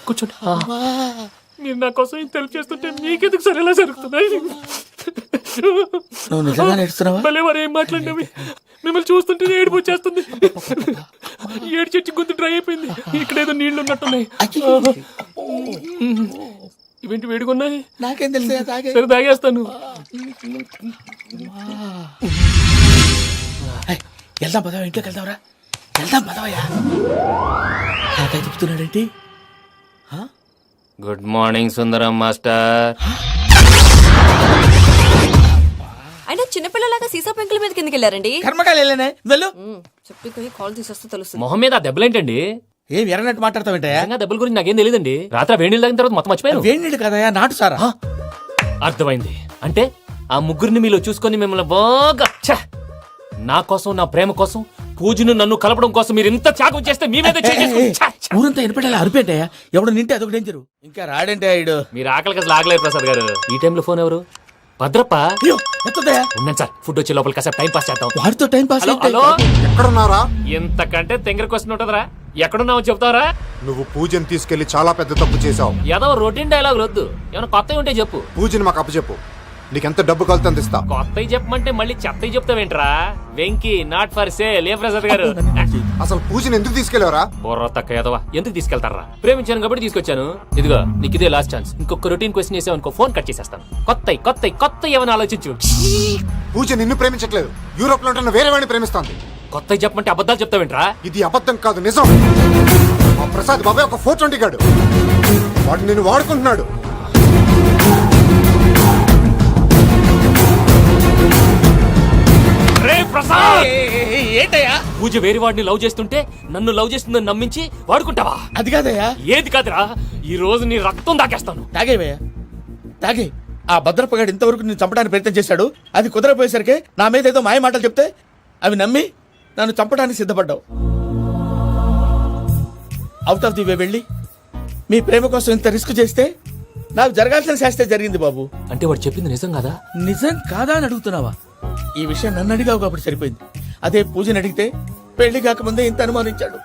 కూర్చోండి. మీరు నా కోసం ఇంత హెల్ప్ చేస్తుంటే మీకెందుకు సరే ఎలా జరుగుతున్నాయి? నువ్వు నిజంగా నేర్చుతున్నావా? భలే మరి ఏం మాట్లాడినవి. మిమ్మల్ని చూస్తుంటే ఏడుపు వచ్చేస్తుంది. ఏడు చెట్టు గొంతు డ్రై అయిపోయింది. ఇక్కడ ఏదో నీళ్లు ఉన్నట్టున్నాయి. ఇవేంటి వేడుకున్నాయి? నాకేం తెలుసు. సరే తాగేస్తాను. వెళ్దాం పదవా, ఇంట్లోకి వెళ్దాంరా. వెళ్దాం పదవయ్యా. నాకై చెప్తున్నాడేంటి? Good morning Sundaram master. అయినా చిన్నపిల్లలాగా సీసా పెంకుల మీద కిందకి వెళ్ళారండి. కర్మకాయలు వెళ్ళానే వెళ్ళు. చెప్పి కాల్ తీసేస్తే తెలుస్తుంది. మొహం మీద ఆ దెబ్బలేంటండి? ఏం ఎర్రనట్టు మాట్లాడతావేంటయా? దెబ్బల గురించి నాకేం తెలియదండి. రాత్రి వేడి నీళ్ళు తాగిన తర్వాత మొత్తం మర్చిపోయాను. వేడి నీళ్ళు కదయా, నాటు సారా. అర్థమైంది. అంటే ఆ ముగ్గురిని మీలో చూసుకొని మిమ్మల్ని బాగా నా కోసం నా ప్రేమ కోసం పూజను నన్ను కలపడం కోసం మీరు ఇంత త్యాగం చేస్తే మీ మీద ఊరంతా వినపడేలా అరిపేంటయా? ఎవడు నింటే అదొక డేంజరు. ఇంకా రాడంటే ఆయుడు. మీరు ఆకలికి అసలు ఆగలేరు ప్రసాద్ గారు. ఈ టైంలో ఫోన్ ఎవరు? భద్రప్ప. ఉన్నాను సార్. ఫుడ్ వచ్చే లోపల కాసేపు టైం పాస్ చేద్దాం. వాడితో టైం పాస్. హలో ఎక్కడున్నారా? ఇంతకంటే తెంగర క్వశ్చన్ ఉంటుందిరా. ఎక్కడున్నావు చెప్తావరా? నువ్వు పూజని తీసుకెళ్లి చాలా పెద్ద తప్పు చేశావు. ఏదో రొటీన్ డైలాగ్ వద్దు. ఏమైనా కొత్తవి ఉంటే చెప్పు. పూజని మాకు అప్పచెప్పు. నీకెంత డబ్బు కలితే అంత ఇస్తా. కొత్తవి చెప్పమంటే మళ్ళీ చెత్తవి చెప్తావేంట్రా? Venky not for sale. ఏ ప్రసాద్ గారు అసలు పూజని ఎందుకు తీసుకెళ్లేవరా? బొర్ర తక్క ఏదవా. ఎందుకు తీసుకెళ్తారా? ప్రేమించాను కాబట్టి తీసుకొచ్చాను. ఇదిగో నీకు ఇదే లాస్ట్ ఛాన్స్. ఇంకొక రొటీన్ క్వశ్చన్ చేసావు అనుకో ఫోన్ కట్ చేసేస్తాను. కొత్త ఏమైనా ఆలోచించు. పూజ నిన్ను ప్రేమించట్లేదు. యూరోప్ లో ఉంటున్న వేరే వాడిని ప్రేమిస్తాంది. కొత్తవి చెప్పమంటే అబద్ధాలు చెప్తావేంట్రా? ఇది అబద్ధం కాదు, నిజం. మా ప్రసాద్ బాబాయ్ ఒక 420 గాడు. వాడు నిన్ను వాడుకుంటున్నాడు. రేపు ప్రసాద్ ఏంటయ్యా పూజ వేరే వాడిని లవ్ చేస్తుంటే నన్ను లవ్ చేస్తుందని నమ్మించి వాడుకుంటావా? అది కాదయ్యా. ఏది కాదురా, ఈ రోజు నీ రక్తం దాకేస్తాను. తాగేవయ్యా తాగే. ఆ భద్రపగాడు ఇంతవరకు నేను చంపడానికి ప్రయత్నం చేశాడు. అది కుదరపోయేసరికి నా మీద ఏదో మాయ మాటలు చెప్తే అవి నమ్మి నన్ను చంపడానికి సిద్ధపడ్డావు. అవుట్ ఆఫ్ ది వే వెళ్ళి మీ ప్రేమ కోసం ఇంత రిస్క్ చేస్తే నాకు జరగాల్సిన శాస్త్రే జరిగింది బాబు. అంటే వాడు చెప్పింది నిజం కదా? నిజం కాదా అని అడుగుతున్నావా? ఈ విషయం నన్ను అడిగావు కాబట్టి సరిపోయింది. అదే పూజని అడిగితే పెళ్లి కాకముందే ఇంత అనుమానించాడు,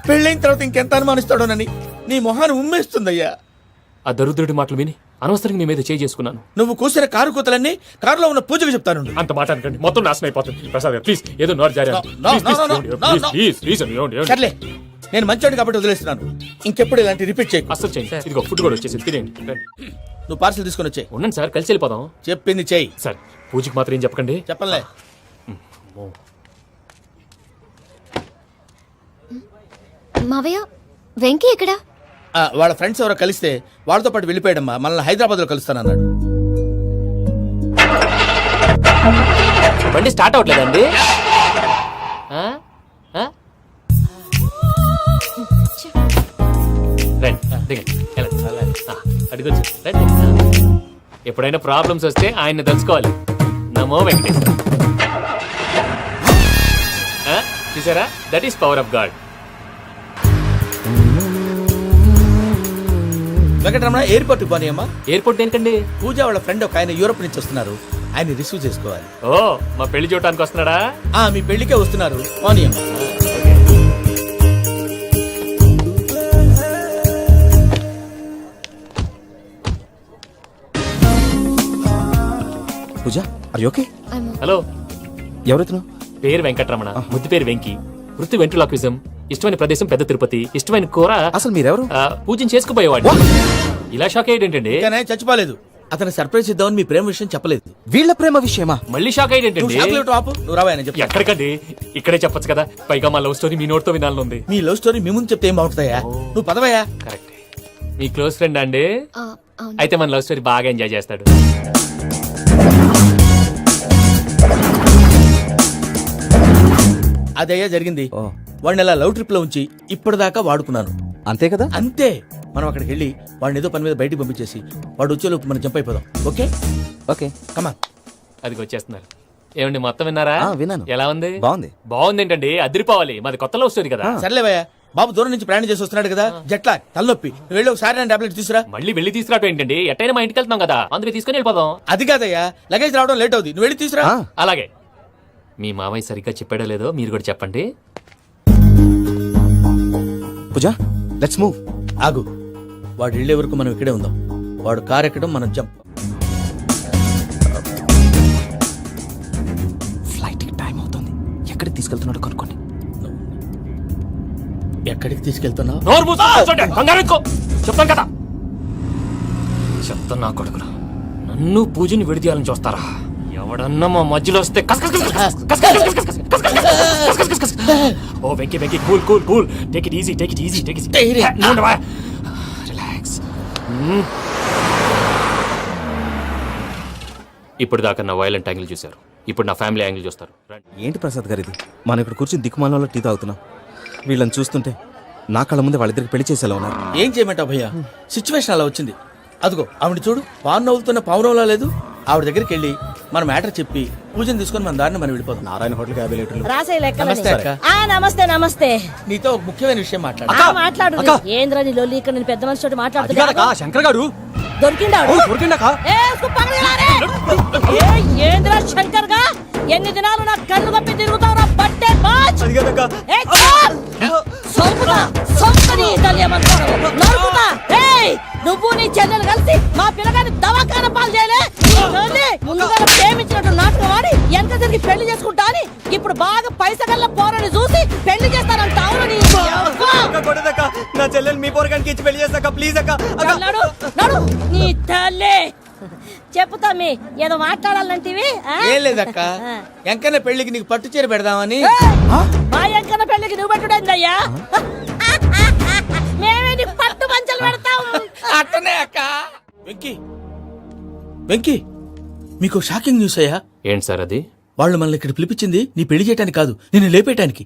పెళ్ళైన తర్వాత ఇంకెంత అనుమానిస్తాడోనని నీ మొహాన్ని ఉమ్మేస్తుందయ్యా. ఆ దరిద్రుడి మాటలు విని అనవసరంగా మీ మీద చేయి చేసుకున్నాను. నువ్వు కూసిన కారు కూతలన్నీ కారులో ఉన్న పూజకు చెప్తాను. అంత మాట అనకండి, మొత్తం నాశనం అయిపోతుంది. ప్రసాద్ గారు ప్లీజ్ ఏదో నోరు జారీ సర్లే, నేను మంచోడు కాబట్టి వదిలేస్తున్నాను. ఇంకెప్పుడు ఇలాంటి రిపీట్ చేయకు. అసలు చేయండి. ఇదిగో ఫుడ్ కూడా వచ్చేసి తినేయండి. నువ్వు పార్సల్ తీసుకొని వచ్చాయి. ఉండండి సార్, కలిసి వెళ్ళిపోదాం. చెప్పింది చెయ్యి. సార్ పూజకి మాత్రం ఏం చెప్పకండి. చెప్పలే. మావయ్య వెంకీ ఎక్కడా? వాళ్ళ ఫ్రెండ్స్ ఎవరో కలిస్తే వాళ్ళతో పాటు వెళ్ళిపోయాడమ్మా. మనల్ని హైదరాబాద్ లో కలుస్తానన్నాడు. బండి స్టార్ట్ అవ్వట్లేదండి. ఎప్పుడైనా ప్రాబ్లమ్స్ వస్తే ఆయన్ని తెలుసుకోవాలి. నమో వెంకటేశ్వర. చూసారా, that is power of God. Venkataramana airport పోనీ అమ్మా. ఎయిర్పోర్ట్ ఏంటండి? పూజ వాళ్ళ ఫ్రెండ్ ఒక ఆయన యూరోప్ నుంచి వస్తున్నారు, ఆయన రిసీవ్ చేసుకోవాలి. ఓ, మా పెళ్లి చూడటానికి వస్తున్నాడా? మీ పెళ్లికే వస్తున్నారు. పోనీ అమ్మా. పూజ ఆర్ యు ఓకే? హలో, ఎవరైతును? పేరు వెంకటరమణ, ముద్దు పేరు వెంకి, వృత్తి వెంట్రులాక్విజం, ఇష్టమైన ప్రదేశం పెద్ద తిరుపతి, ఇష్టమైన కూర. అసలు మీరెవరు? పూజను చేసుకుపోయేవాడు. ఇలా షాక్ అయ్యేటండి? చచ్చిపోలేదు. అతను సర్ప్రైజ్ ఇద్దామని మీ ప్రేమ విషయం చెప్పలేదు. వీళ్ళ ప్రేమ విషయమా? మళ్ళీ షాక్ అయ్యేటండి? నువ్వు రావాయని చెప్పి. ఎక్కడికండి, ఇక్కడే చెప్పొచ్చు కదా. పైగా మా లవ్ స్టోరీ మీ నోటితో వినాలని ఉంది. మీ లవ్ స్టోరీ మీ ముందు చెప్తే ఏం బాగుంటుందయ్యా? నువ్వు పదవయ్యా. కరెక్ట్. మీ క్లోజ్ ఫ్రెండ్ అండి? అయితే మన లవ్ స్టోరీ బాగా ఎంజాయ్ చేస్తాడు. అదయ్యా జరిగింది. వాడిని అలా లవ్ ట్రిప్ లో ఉంచి ఇప్పటిదాకా వాడుకున్నాను. అంతే కదా? అంతే. మనం అక్కడికి వెళ్ళి వాడిని ఏదో పని మీద బయటికి పంపించేసి వాడు వచ్చేలోపు మనం జంప్ అయిపోదాం. ఓకే ఓకే కమా. అది వచ్చేస్తున్నారు. ఏమండి, మొత్తం విన్నారా? విన్నాను. ఎలా ఉంది? బాగుంది. బాగుంది ఏంటండి, అదిరిపోవాలి. మాది కొత్త లవ్ స్టోరీ కదా. సర్లేవయ్యా, బాబు దూరం నుంచి ప్రయాణం చేసి వస్తున్నాడు కదా, జట్లా తలనొప్పి. నువ్వు వెళ్ళి ఒకసారి టాబ్లెట్ తీసుకురా. మళ్ళీ వెళ్ళి తీసుకురావటం ఏంటండి? ఎట్టైనా మా ఇంటికి వెళ్తున్నాం కదా, అందుకే తీసుకుని వెళ్ళిపోదాం. అది కాదయ్యా, లగేజ్ రావడం లేట్ అవుతుంది. నువ్వు వెళ్ళి తీసుకురా. అలాగే. మీ మావయ్య సరిగ్గా చెప్పాడో లేదో మీరు కూడా చెప్పండి. పూజ లెట్స్ మూవ్. ఆగు, వాడు వెళ్ళే వరకు మనం ఇక్కడే ఉందాం. వాడు కార్ ఎక్కడం, మనం జంప్. ఫ్లైట్ కి టైం అవుతుంది. ఎక్కడికి తీసుకెళ్తున్నాడో కనుక్కోండి. ఎక్కడికి తీసుకెళ్తున్నావు? నోరు మూసుకొని కూర్చోండి, కంగారు ఎక్కువ. చెప్తాను కదా. చెప్తాను నా కొడుకులు, నన్ను పూజని విడిదీయాలని చూస్తారా? ఎవడన్నా మా మధ్యలో వస్తే ఓ Venky Venky, cool cool cool, take it easy, take it easy, take it easy. Relax. ఇప్పుడు దాకా నా వైలెంట్ యాంగిల్ చూశారు, ఇప్పుడు నా ఫ్యామిలీ యాంగిల్ చూస్తారు. ఏంటి ప్రసాద్ గారు ఇది? మనం ఇక్కడ కూర్చొని దిక్కుమాలలో టీ తాగుతున్నాం. వీళ్ళని చూస్తుంటే నా కళ్ళ ముందే వాళ్ళిద్దరికి పెళ్లి చేసేలా ఉన్నారు. ఏం చేయమంటావు భయ్యా, సిచ్యువేషన్ అలా వచ్చింది. అదిగో ఆవిడ చూడు, పావు నవ్వుతున్న పావునవ్వులా లేదు. ఆవిడ దగ్గరికి వెళ్ళి మన మ్యాటర్ చెప్పి పూజను తీసుకొని మన దారిని మనం వెళ్ళిపోతాం. నారాయణ హోటల్ 50 లీటర్లు. నమస్తే అక్క. నమస్తే నమస్తే. నీతో ఒక ముఖ్యమైన విషయం మాట్లాడు. మాట్లాడు. ఏంద్రా నీ లొల్లి? ఇక్కడ నేను పెద్ద మనిషి మాట్లాడుతున్నా. శంకర్ గారు దొరికిందాడు. దొరికిందాకా? ఏంద్రా శంకర్ గా? ఎన్ని దినాలు నా కళ్ళు కప్పి తిరుగుతావు? బట్టే బాచ్. నువ్వు నీ చెల్లెలు కలిసి మా పిల్లగాని దవాఖాన పాలు చేయలే. ముందుగా ప్రేమించినట్టు నాటకం ఆడి ఎంత తిరిగి పెళ్లి చేసుకుంటా అని ఇప్పుడు బాగా పైసగల్ల పోరని చూసి పెళ్లి చేస్తానంట. నా చెల్లెలు మీ పోరగానికి ఇచ్చి పెళ్లి చేస్తాక ప్లీజ్ అక్క. నడు నీ తల్లి. చెప్పుతా మీ ఏదో మాట్లాడాలంటివి. ఏం లేదక్క, ఎంకన్న పెళ్లికి నీకు పట్టు చీర పెడదామని. మా ఎంకన్న పెళ్లికి నువ్వు పెట్టుడైందయ్యా? మేమే నీకు పట్టు పంచలు పెడతాం. అట్టనే అక్క. వెంకీ వెంకీ, మీకు షాకింగ్ న్యూస్ అయ్యా. ఏంటి సార్ అది? వాళ్ళు మనల్ని ఇక్కడ పిలిపించింది నీ పెళ్లి చేయటానికి కాదు, నిన్ను లేపేయటానికి.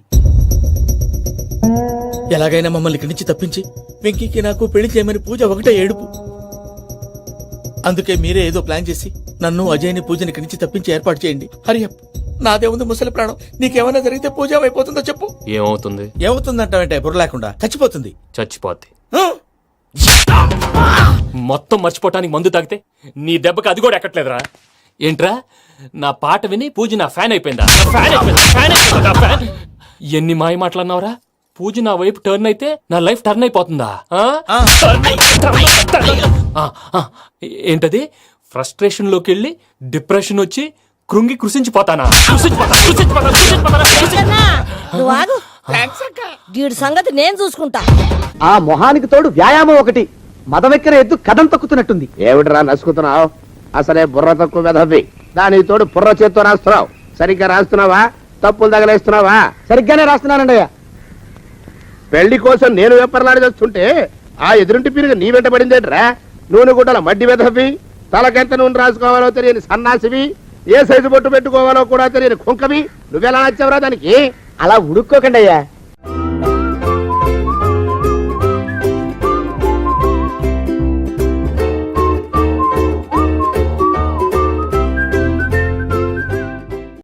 ఎలాగైనా మమ్మల్ని ఇక్కడి నుంచి తప్పించి వెంకీకి నాకు పెళ్లి చేయమని పూజ ఒకటే ఏడుపు. అందుకే మీరే ఏదో ప్లాన్ చేసి నన్ను అజయ్ని పూజని ఇక్కడి నుంచి తప్పించి ఏర్పాటు చేయండి. హరియప్, నాదే ఉంది ముసలి ప్రాణం. నీకేమైనా జరిగితే పూజ అయిపోతుందో చెప్పు. ఏమవుతుంది? ఏమవుతుందంటావంటే బుర్ర లేకుండా చచ్చిపోతుంది. చచ్చిపోద్ది. మొత్తం మర్చిపోవటానికి మందు తాగితే నీ దెబ్బకి అది కూడా ఎక్కట్లేదురా. ఏంట్రా, నా పాట విని పూజ నా ఫ్యాన్ అయిపోయిందా? ఫ్యాన్. ఎన్ని మాయ మాటలన్నావురా? పూజ నా వైపు టర్న్ అయితే నా లైఫ్ టర్న్ అయిపోతుందా? ఏంటది? ఫ్రస్ట్రేషన్ లోకి వెళ్ళి డిప్రెషన్ వచ్చి కృంగి కృషించిపోతానా? నువ్వు ఆగు. వీడి సంగతి నేను చూసుకుంటా. ఆ మొహానికి తోడు వ్యాయామం ఒకటి, మదవెక్కిన ఎద్దు కథం తొక్కుతున్నట్టుంది. ఏమిటిరా నసుకుతున్నావు? అసలే బుర్ర తక్కువ వెధవి. దానికి తోడు బుర్ర చేత్తో రాస్తున్నావు. సరిగ్గా రాస్తున్నావా? తప్పులు తగలేస్తున్నావా? సరిగ్గానే రాస్తున్నానండి అయ్యా. పెళ్లి కోసం నేను వెప్పర్లాడి వస్తుంటే ఆ ఎదురింటి పీరుగా నీ వెంట పడిందేట్రా? నూనె గుడ్డల మడ్డి వెధవి, తలకెంత నూనె రాసుకోవాలో తెలియని సన్నాసివి, ఏ సైజు బొట్టు పెట్టుకోవాలో కూడా తెలియని కుంకవి. నువ్వెలా నచ్చావురా దానికి? అలా ఉడుక్కోకండి అయ్యా.